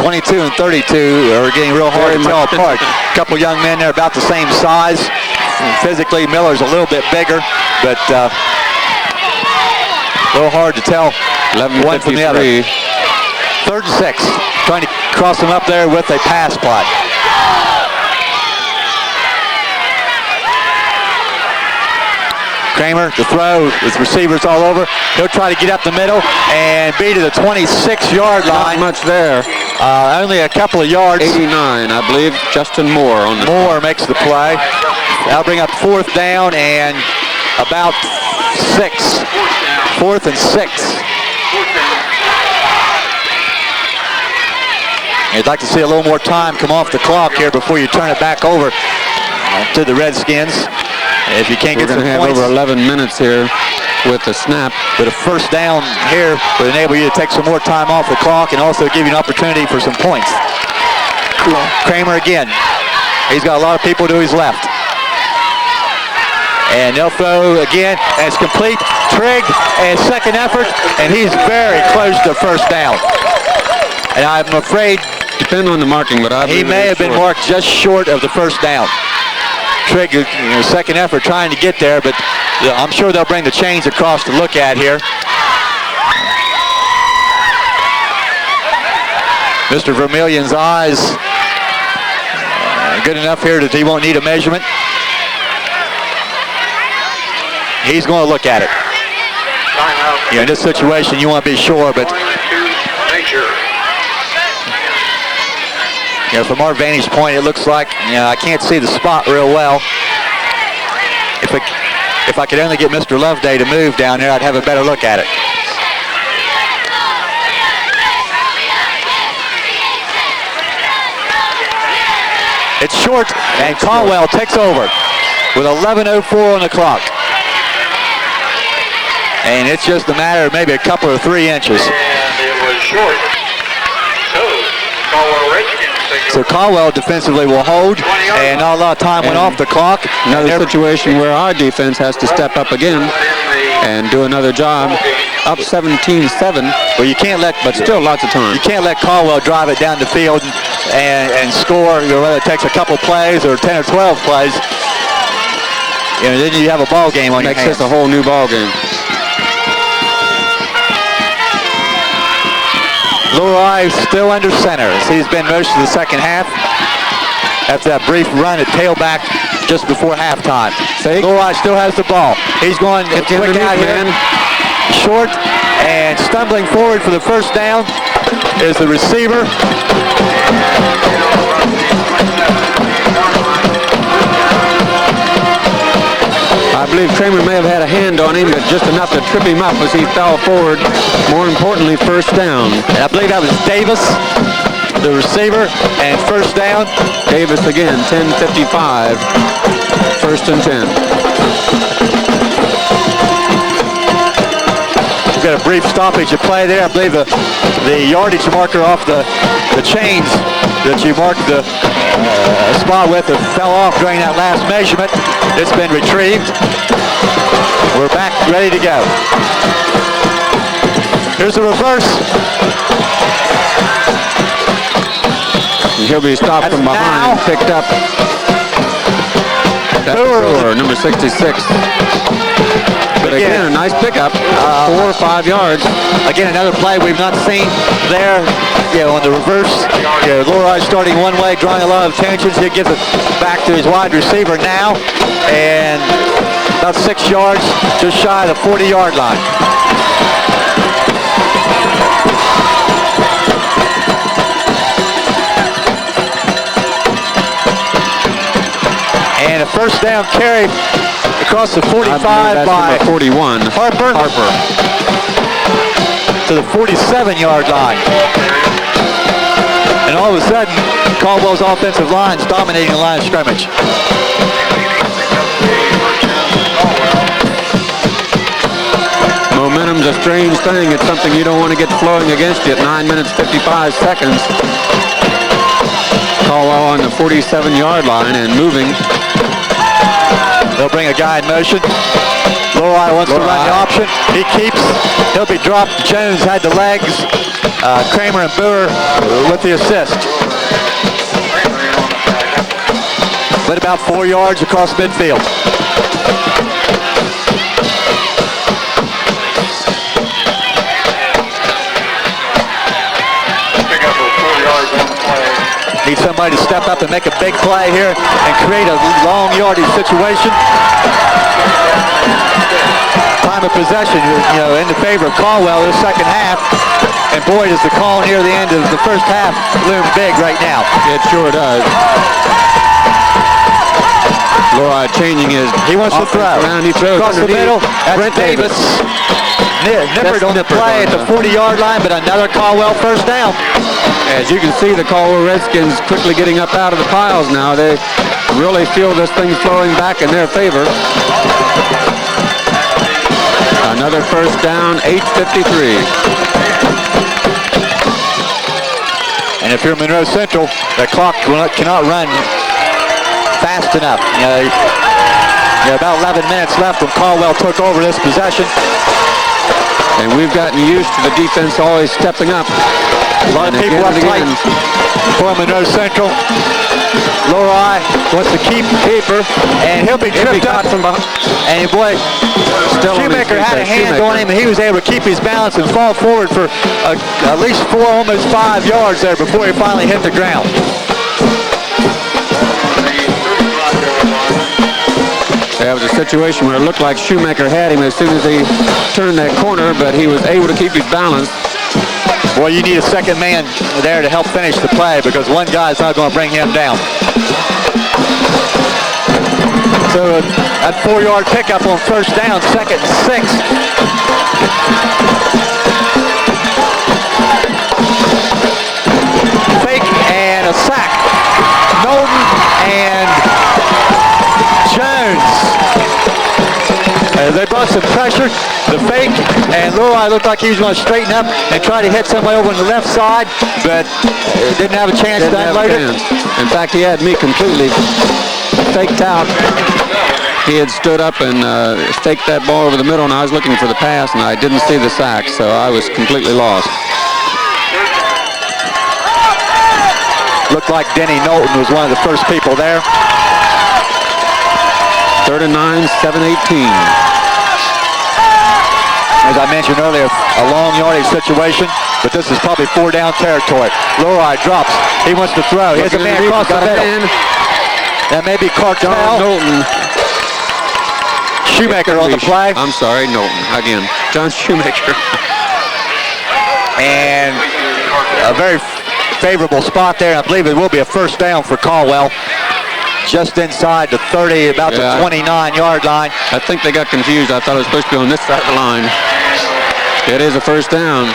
22 and 32 are getting real hard to tell apart. A couple young men there about the same size. Physically, Miller's a little bit bigger, but a little hard to tell one from the other. 3rd and 6, trying to cross them up there with a pass plot. Kramer, the throw with receivers all over. He'll try to get up the middle and be to the 26-yard line. Not much there. Only a couple of yards. 89, I believe. Justin Moore on the. Moore makes the play. That'll bring up 4th down and about 6. 4th and 6. You'd like to see a little more time come off the clock here before you turn it back over to the Redskins. If you can't get some have points. over 11 minutes here with the snap. But a first down here would enable you to take some more time off the clock and also give you an opportunity for some points. Kramer again. He's got a lot of people to his left. And they'll throw again, and it's complete. Trigg, and second effort, and he's very close to first down. And I'm afraid Depending on the marking, but I he may have been marked just short of the first down. Trigg, second effort trying to get there, but I'm sure they'll bring the chains across to look at here. Mr. Vermillion's eyes good enough here that he won't need a measurement. He's going to look at it. In this situation, you want to be sure, but from our vantage point, it looks like I can't see the spot real well. If I could only get Mr. Loveday to move down there, I'd have a better look at it. It's short, and Caldwell takes over with 11:04 on the clock. And it's just a matter of maybe a couple or 3 inches. And it was short. So, Caldwell Redskins. So Caldwell defensively will hold, and not a lot of time went off the clock. Another situation where our defense has to step up again and do another job. Up 17-7. Well, you can't let, but still lots of time. You can't let Caldwell drive it down the field and score. Whether it takes a couple plays or 10 or 12 plays, then you have a ball game on your hands. Makes this a whole new ball game. Leroy still under center. He's been most of the second half. After that brief run at tailback just before halftime. Leroy still has the ball. He's going quick out here. Short and stumbling forward for the first down is the receiver. I believe Kramer may have had a hand on him, but just enough to trip him up as he fell forward. More importantly, first down. And I believe that was Davis, the receiver, and first down. Davis again, 10:55, 1st and 10. We've got a brief stoppage of play there. I believe the yardage marker off the chains that you marked the spot with fell off during that last measurement. It's been retrieved. We're back ready to go. Here's the reverse. He'll be stopped from behind, picked up. That's Brewer, number 66. But again, a nice pickup, 4 or 5 yards. Again, another play we've not seen there. On the reverse, Leroy starting one way, drawing a lot of attention. He gives it back to his wide receiver now, and about 6 yards, just shy of the 40-yard line. And a first down carry across the 45 by 41. Harper to the 47-yard line. And all of a sudden, Caldwell's offensive line's dominating the line of scrimmage. Momentum's a strange thing. It's something you don't want to get flowing against you at 9 minutes, 55 seconds. Caldwell on the 47-yard line and moving. They'll bring a guy in motion. Leroy wants to run the option. He keeps. He'll be dropped. Jones had the legs. Kramer and Brewer with the assist. But about 4 yards across midfield. Pick up those 4 yards on the play. Need somebody to step up and make a big play here and create a long yardage situation. Time of possession, in the favor of Caldwell this second half. And boy, does the call near the end of the first half loom big right now. It sure does. Lori changing his. He wants to throw. Around. He throws across the middle. That's Brent Davis. Nippered on the play at the 40-yard line, but another Caldwell first down. As you can see, the Caldwell Redskins quickly getting up out of the piles now. They really feel this thing flowing back in their favor. Another first down, 8:53. And if you're Monroe Central, the clock cannot run fast enough. About 11 minutes left when Caldwell took over this possession. And we've gotten used to the defense always stepping up. A lot of people up tight for Monroe Central. Lori wants to keep keeper, and he'll be tripped up from behind. And boy, Shoemaker had a hand on him, and he was able to keep his balance and fall forward for at least 4, almost 5 yards there before he finally hit the ground. That was a situation where it looked like Shoemaker had him as soon as he turned that corner, but he was able to keep his balance. Well, you need a second man there to help finish the play because one guy's not going to bring him down. So that 4-yard pickup on first down, 2nd and 6. Fake and a sack. Knowlton and Jones. They brought some pressure. The fake, and Lori looked like he was going to straighten up and try to hit somebody over on the left side, but didn't have a chance to unload it. In fact, he had me completely faked out. He had stood up and faked that ball over the middle, and I was looking for the pass, and I didn't see the sack, so I was completely lost. Looked like Denny Knowlton was one of the first people there. 3rd and 9, 7:18. As I mentioned earlier, a long yardage situation, but this is probably 4-down territory. Lori drops. He wants to throw. Here's a man across the middle. That may be Caldwell. Knowlton. Shoemaker on the play. I'm sorry, Knowlton. Again, John Shoemaker. And a very favorable spot there. I believe it will be a first down for Caldwell. Just inside the 30, about the 29-yard line. I think they got confused. I thought it was supposed to be on this side of the line. It is a first down.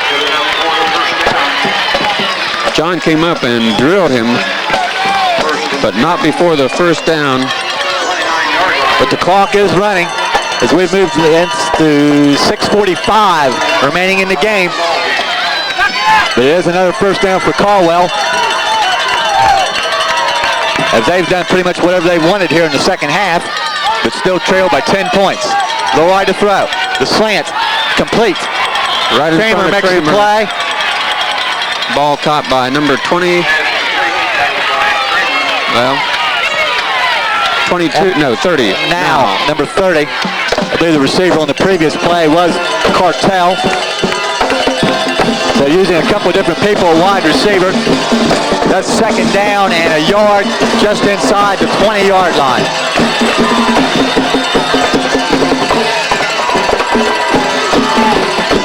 John came up and drilled him, but not before the first down. But the clock is running as we've moved to 6:45 remaining in the game. But it is another first down for Caldwell, as they've done pretty much whatever they wanted here in the second half, but still trailed by 10 points. Lori to throw. The slant, complete. Right in front of makes Kramer. the play. Ball caught by number 20. Well, 22, no, 30. Now, number 30. I believe the receiver on the previous play was Cartel. So using a couple of different people, a wide receiver. That's second down and a yard just inside the 20-yard line.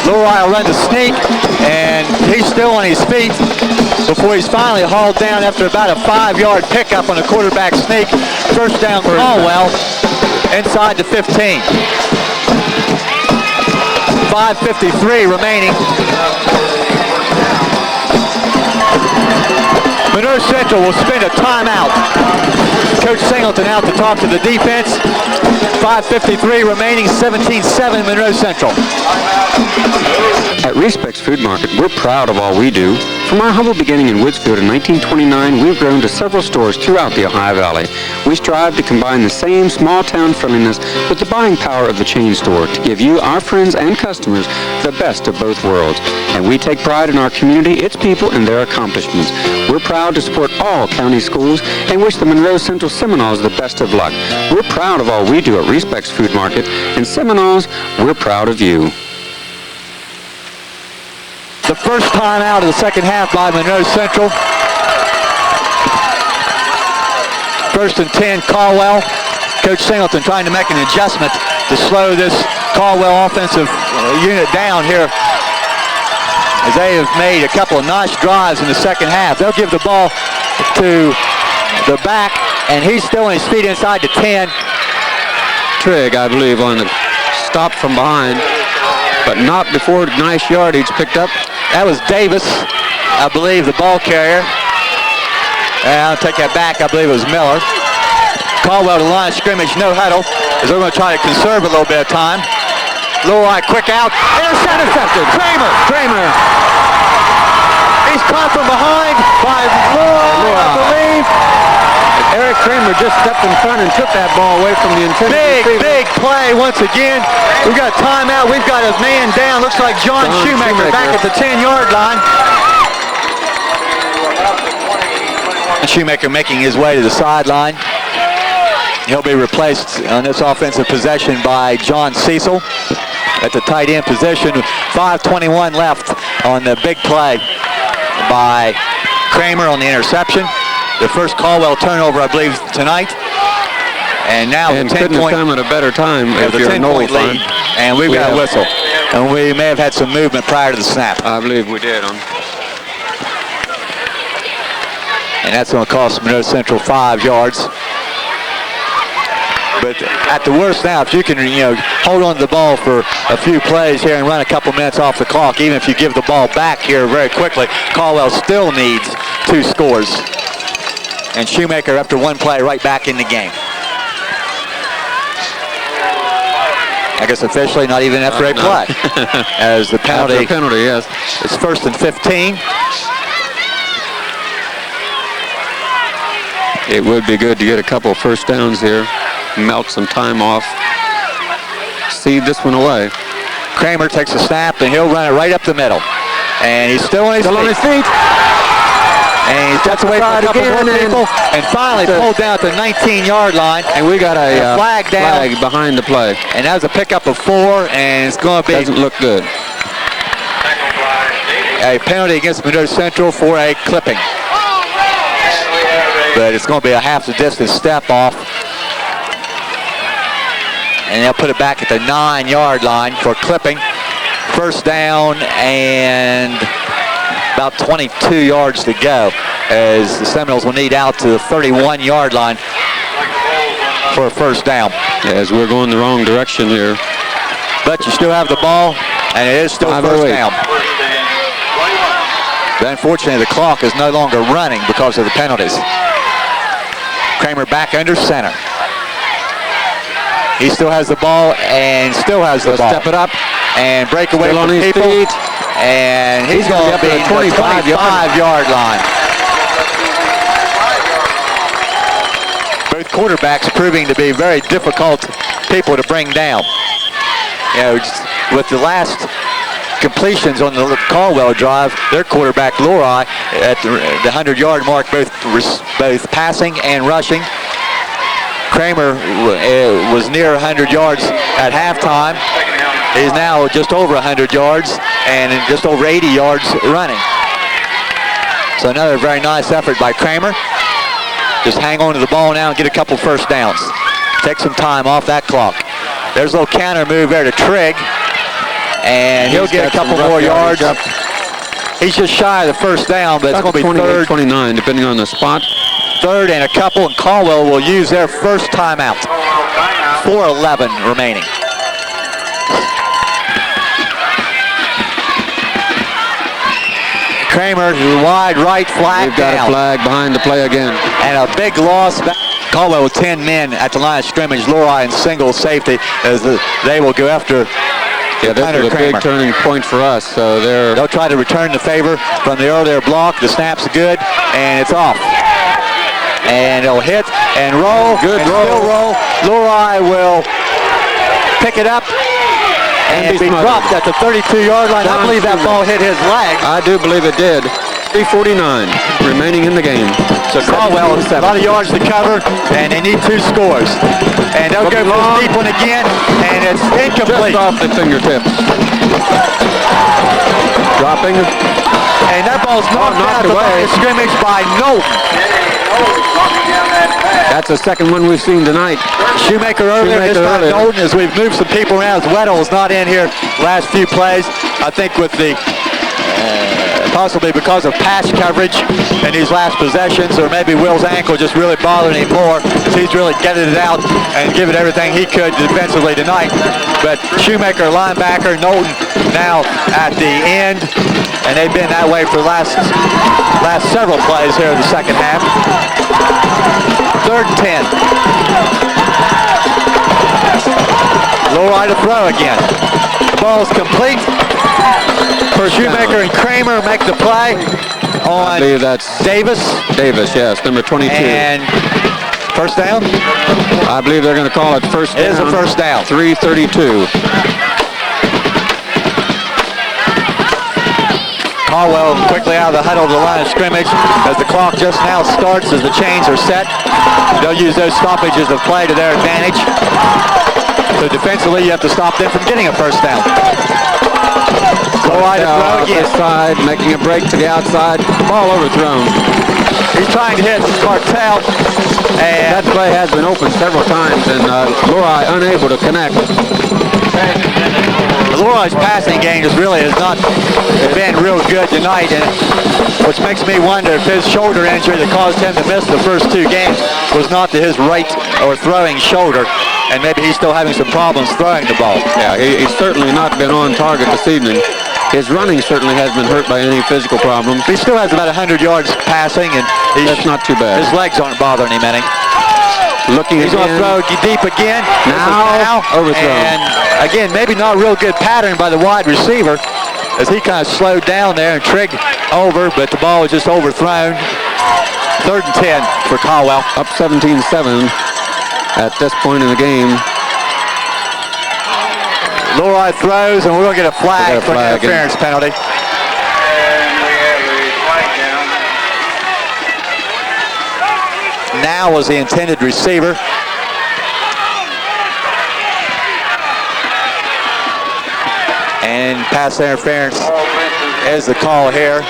Lori will run the sneak, and he's still on his feet before he's finally hauled down after about a 5-yard pickup on a quarterback sneak. First down Caldwell inside the 15. 5:53 remaining. Monroe Central will spend a timeout. Coach Singleton out to talk to the defense. 5:53 remaining, 17-7 Monroe Central. At Respects Food Market, we're proud of all we do. From our humble beginning in Woodsfield in 1929, we've grown to several stores throughout the Ohio Valley. We strive to combine the same small-town friendliness with the buying power of the chain store to give you, our friends and customers, the best of both worlds. And we take pride in our community, its people, and their accomplishments. We're proud to support all county schools and wish the Monroe Central Seminoles the best of luck. We're proud of all we do at Respects Food Market. And Seminoles, we're proud of you. The first time out of the second half by Monroe Central. 1st and 10, Caldwell. Coach Singleton trying to make an adjustment to slow this Caldwell offensive unit down here as they have made a couple of nice drives in the second half. They'll give the ball to the back, and he's still on his feet inside the 10. Trigg, I believe, on the stop from behind, but not before nice yardage picked up. That was Davis, I believe, the ball carrier. And I'll take that back. I believe it was Miller. Caldwell to the line of scrimmage, no huddle, as they're going to try to conserve a little bit of time. Lowry, quick out. Intercepted. Kramer. He's caught from behind by Lowry, I believe. Eric Kramer just stepped in front and took that ball away from the intended receiver. Big play once again. We've got a timeout. We've got a man down. Looks like John Shoemaker back at the 10-yard line. And Shoemaker making his way to the sideline. He'll be replaced on this offensive possession by John Cecil at the tight end position. 5:21 left on the big play by Kramer on the interception. The first Caldwell turnover, I believe, tonight. And now and the 10-point come at a better time if the you're a Noel 10-point lead. fan. And we've got a whistle. And we may have had some movement prior to the snap. I believe we did. And that's going to cost Monroe Central 5 yards. But at the worst now, if you can, hold on to the ball for a few plays here and run a couple minutes off the clock, even if you give the ball back here very quickly, Caldwell still needs 2 scores. And Shoemaker, after one play, right back in the game. I guess officially not even after a play. As the penalty. After a penalty, yes. It's 1st and 15. It would be good to get a couple of first downs here. Melt some time off. See this one away. Kramer takes a snap, and he'll run it right up the middle. And he's still on his feet. And he steps away from a couple more people, and finally pulled down at the 19-yard line. And we got a flag down behind the play. And that was a pickup of 4, and it's going to be... Doesn't look good. A penalty against Monroe Central for a clipping. But it's going to be a half the distance step off. And they'll put it back at the 9-yard line for clipping. First down and about 22 yards to go, as the Seminoles will need out to the 31-yard line for a first down. As we're going the wrong direction here. But you still have the ball, and it is still first down. But unfortunately, the clock is no longer running because of the penalties. Kramer back under center. He still has the ball and still has the ball. Step it up and break away still from on his people. Feet. And he's going to be at the 25-yard line. Both quarterbacks proving to be very difficult people to bring down. With the last completions on the Caldwell drive, their quarterback Lowry at the 100-yard mark, both passing and rushing. Kramer was near 100 yards at halftime. He's now just over 100 yards and just over 80 yards running. So another very nice effort by Kramer. Just hang on to the ball now and get a couple first downs. Take some time off that clock. There's a little counter move there to Trigg. And he'll get a couple more yards. He's just shy of the first down, but it's going to be 3rd. 29, depending on the spot. 3rd and a couple, and Caldwell will use their first timeout. 4:11 remaining. Kramer, wide right, flag We've got down. a flag behind the play again. And a big loss. Caldwell with 10 men at the line of scrimmage. Lowry in single safety as they will go after this is a big turning point for us. So they'll try to return the favor from the earlier block. The snap's good, and it's off. And it'll hit and roll. Good and roll. Still roll. Lowry will pick it up and be dropped at the 32-yard line. I believe that ball hit his leg. I do believe it did. 3:49 remaining in the game. So Caldwell, a lot of yards to cover, and they need 2 scores. And they'll go for the deep one again, and it's incomplete. Just off the fingertips. Dropping. And that ball's knocked out of the line of scrimmage by Note. That's the second one we've seen tonight. Shoemaker earlier, this time Knowlton, as we've moved some people around. Weddle is not in here last few plays. I think with the Possibly because of pass coverage in these last possessions, or maybe Will's ankle just really bothering him more. He's really getting it out and giving everything he could defensively tonight. But Shoemaker, linebacker, Knowlton now at the end, and they've been that way for the last several plays here in the second half. 3rd and 10. Lowry to throw again. The ball's complete. For Shoemaker and Kramer make the play on I believe that's Davis. Davis, yes, number 22. And first down? I believe they're going to call it first down. It is a first down. 3:32. Caldwell quickly out of the huddle to the line of scrimmage as the clock just now starts, as the chains are set. They'll use those stoppages of play to their advantage. So defensively, you have to stop them from getting a first down. Lowry to throw again. Side, making a break to the outside. Ball overthrown. He's trying to hit Martell, and That play has been open several times, and Lowry unable to connect. Lowry's passing game has not been real good tonight, and which makes me wonder if his shoulder injury that caused him to miss the first 2 games was not to his right or throwing shoulder, and maybe he's still having some problems throwing the ball. Yeah, he's certainly not been on target this evening. His running certainly has been hurt by any physical problems. He still has about 100 yards passing, and That's not too bad. his legs aren't bothering him any. Looking He's going to again. throw deep again. Now overthrown. And again, maybe not a real good pattern by the wide receiver, as he kind of slowed down there and Trigg over, but the ball was just overthrown. 3rd and 10 for Caldwell. Up 17-7 at this point in the game. Lowry throws, and we're going to get a flag for an interference penalty. And we have a flag down. Now was the intended receiver. And pass interference is the call here.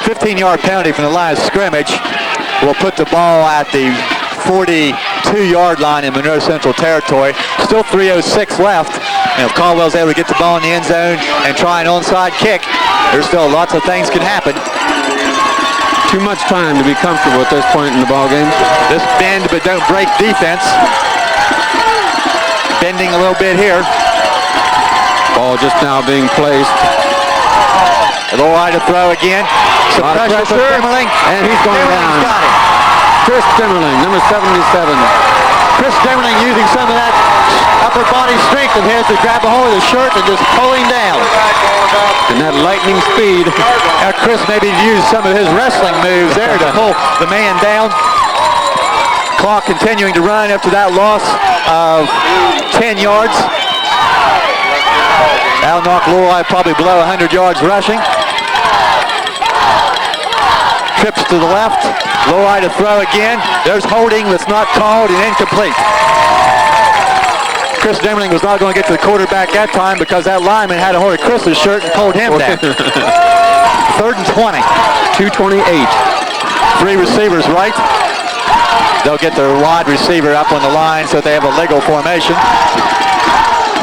15-yard penalty from the line of scrimmage will put the ball at the 42-yard line in Monroe Central territory. Still 3:06 left. And if Caldwell's able to get the ball in the end zone and try an onside kick, there's still lots of things can happen. Too much time to be comfortable at this point in the ball game. This bend but don't break defense. Bending a little bit here. Ball just now being placed. Lowry to throw again. Some Lot of pressure for pressure. Dimmerling. And he's going Dimmerling's down. got it. Chris Dimmerling, number 77. Chris Dimmerling using some of that upper body strength of his to grab a hold of the shirt and just pull him down. And that lightning speed. Now Chris maybe used some of his wrestling moves there to pull the man down. Clock continuing to run after that loss of 10 yards. That'll knock Lowry probably below 100 yards rushing. Trips to the left. Lowry to throw again. There's holding that's not called and incomplete. Chris Dimmerling was not going to get to the quarterback that time because that lineman had a hold of Chris's shirt and pulled him down. 3rd and 20. 2:28. 3 receivers right. They'll get their wide receiver up on the line so they have a legal formation.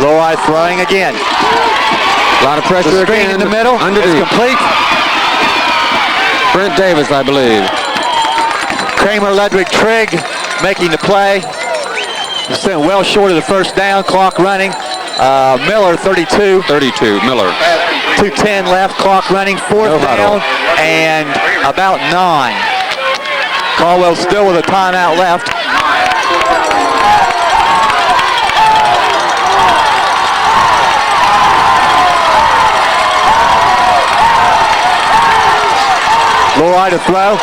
Lowry throwing again. A lot of pressure The screen again. in the middle is Underneath. complete. Brent Davis, I believe. Kramer, Ludwig, Trigg making the play. Still well short of the first down. Clock running. Miller, 32. 32, Miller. 2:10 left. Clock running. 4th down and about 9. Caldwell still with a timeout left. Lowry to throw.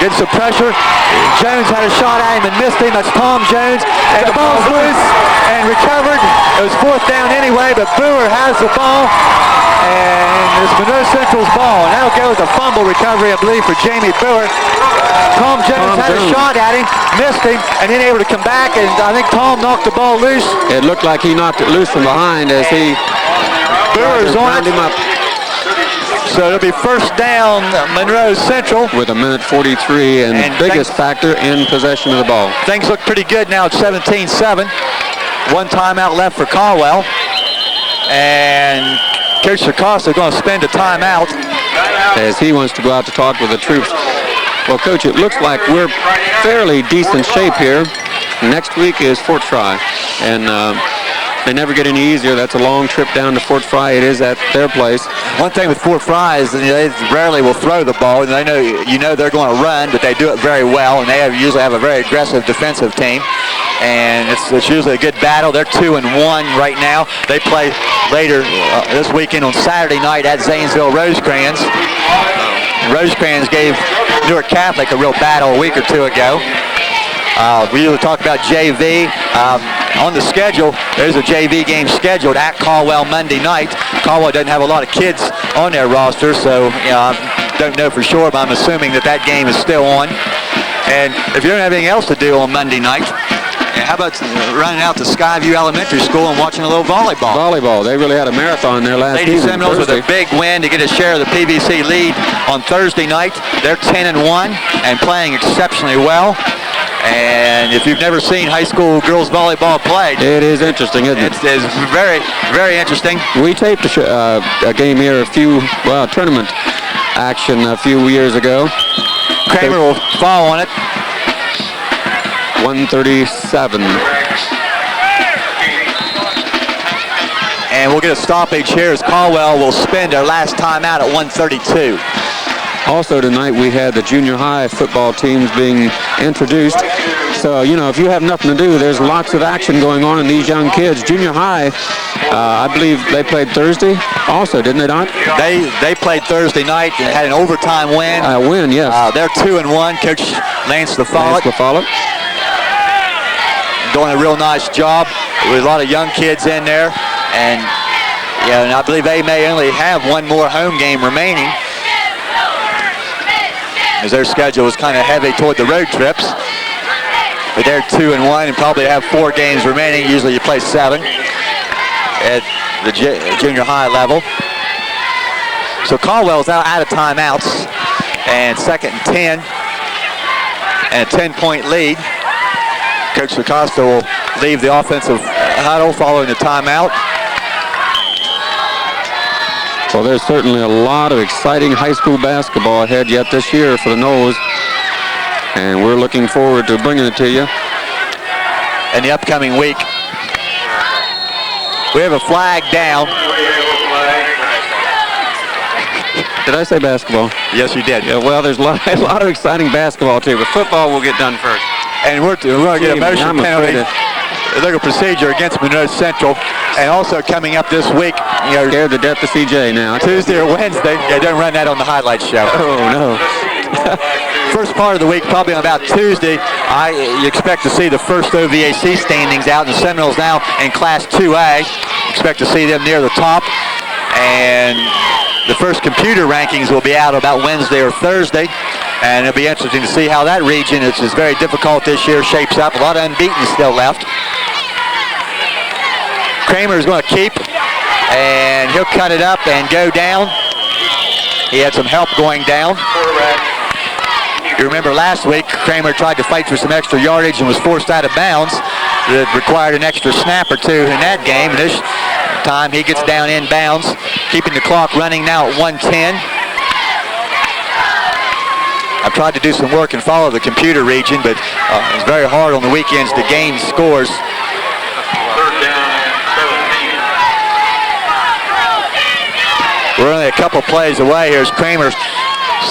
Gets some pressure. Jones had a shot at him and missed him. That's Tom Jones. And the ball's loose and recovered. It was 4th down anyway, but Brewer has the ball. And it's Monroe Central's ball. And that'll go with a fumble recovery, I believe, for Jamie Brewer. Tom Jones had a shot at him, missed him, and then able to come back. And I think Tom knocked the ball loose. It looked like he knocked it loose from behind as he Brewer's on round it. him up. So it'll be first down, Monroe Central. With a minute 43 and biggest factor in possession of the ball. Things look pretty good now at 17-7. 1 timeout left for Caldwell. And Coach Acosta going to spend a timeout. As he wants to go out to talk with the troops. Well, Coach, it looks like we're fairly decent shape here. Next week is Fort Fry, and they never get any easier. That's a long trip down to Fort Fry. It is at their place. One thing with Fort Fry is they rarely will throw the ball. They know they're going to run, but they do it very well, and they usually have a very aggressive defensive team. And it's usually a good battle. They're 2-1 right now. They play later this weekend on Saturday night at Zanesville Rosecrans. Rosecrans gave Newark Catholic a real battle a week or two ago. We usually talk about JV. On the schedule, there's a JV game scheduled at Caldwell Monday night. Caldwell doesn't have a lot of kids on their roster, so I don't know for sure, but I'm assuming that game is still on. And if you don't have anything else to do on Monday night, how about running out to Skyview Elementary School and watching a little volleyball? Volleyball. They really had a marathon there last Lady season. Seminoles with a big win to get a share of the PVC lead on Thursday night. They're 10-1 and playing exceptionally well. And if you've never seen high school girls volleyball played, it is interesting, isn't it? It's very, very interesting. We taped a game here, tournament action a few years ago. Kramer will fall on it. 137. And we'll get a stoppage here as Caldwell will spend their last time out at 132. Also tonight we had the junior high football teams being introduced. So, if you have nothing to do, there's lots of action going on in these young kids. Junior high, I believe they played Thursday also, didn't they not? They played Thursday night and had an overtime win. Win, yes. They're 2-1. Coach Lance LaFollette doing a real nice job with a lot of young kids in there. And I believe they may only have one more home game remaining, as their schedule is kind of heavy toward the road trips. But they're 2-1 and probably have 4 games remaining. Usually you play 7 at the junior high level. So Caldwell's now out of timeouts, and 2nd and 10, and a 10-point lead. Coach Acosta will leave the offensive huddle following the timeout. Well, there's certainly a lot of exciting high school basketball ahead yet this year for the Noles, and we're looking forward to bringing it to you in the upcoming week. We have a flag down. Did I say basketball? Yes, you did. Yeah, well, there's a lot of exciting basketball too, but football will get done first. And we're going to get a motion penalty. Legal procedure against Monroe Central. And also coming up this week, scared to death to CJ now. Tuesday or Wednesday. Yeah, don't run that on the highlights show. Oh, no. First part of the week, probably on about Tuesday, you expect to see the first OVAC standings out. The Seminoles now in Class 2A. Expect to see them near the top. And the first computer rankings will be out about Wednesday or Thursday. And it'll be interesting to see how that region, which is very difficult this year, shapes up. A lot of unbeaten still left. Kramer is going to keep, and he'll cut it up and go down. He had some help going down. You remember last week, Kramer tried to fight for some extra yardage and was forced out of bounds. It required an extra snap or two in that game. And this time he gets down in bounds, keeping the clock running now at 1:10. I've tried to do some work and follow the computer region, but it's very hard on the weekends to gain scores. We're only a couple plays away here as Kramer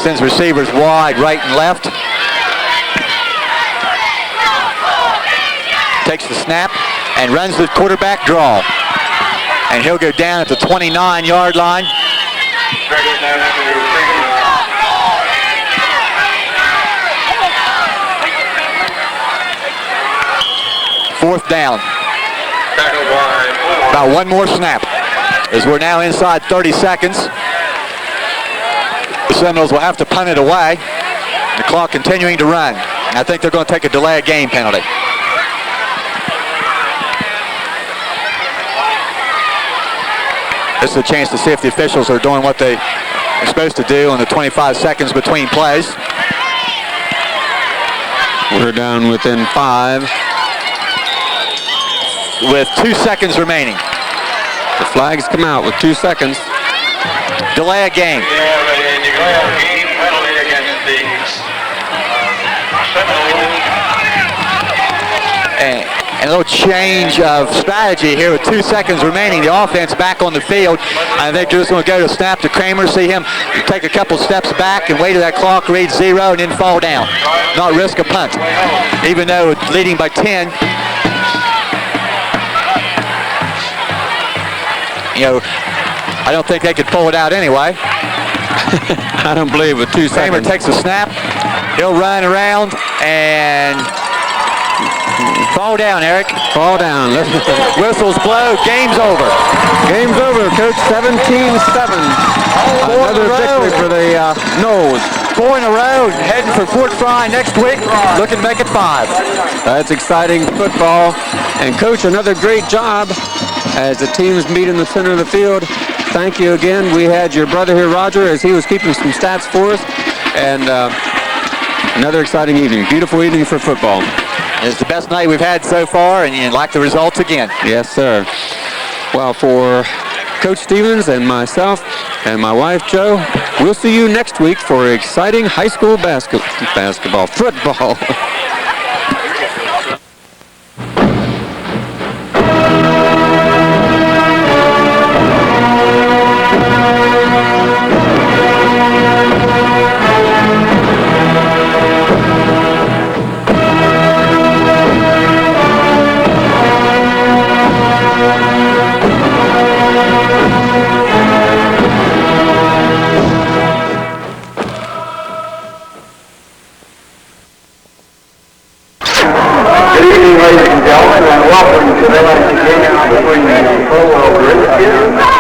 sends receivers wide, right and left. Takes the snap and runs the quarterback draw. And he'll go down at the 29-yard line. Fourth down. About one more snap, as we're now inside 30 seconds. The Seminoles will have to punt it away. The clock continuing to run. And I think they're going to take a delay of game penalty. This is a chance to see if the officials are doing what they are supposed to do in the 25 seconds between plays. We're down within 5. With 2 seconds remaining. The flags come out with 2 seconds. delay a game. And you go have a game penalty against the Seminoles. And a little change of strategy here with 2 seconds remaining. The offense back on the field. I think they're just going to go to snap to Kramer, see him take a couple steps back and wait till that clock reads 0 and then fall down. Not risk a punt. Even though it's leading by 10. You know, I don't think they could pull it out anyway. I don't believe with 2 Kramer seconds. takes a snap. He'll run around and fall down, Eric. Fall down. Whistles blow. Game's over. Game's over, Coach. 17-7. Another victory for the Noles. 4 in a row. Heading for Fort Fry next week. Looking to make it 5. That's exciting football. And Coach, another great job as the teams meet in the center of the field. Thank you again. We had your brother here, Roger, as he was keeping some stats for us. And another exciting evening. Beautiful evening for football. It's the best night we've had so far, and you like the results again. Yes, sir. Well, for Coach Stevens and myself and my wife, Joe, we'll see you next week for exciting high school football. Good evening, ladies and gentlemen, and welcome to tonight's game between the Caldwell Redskins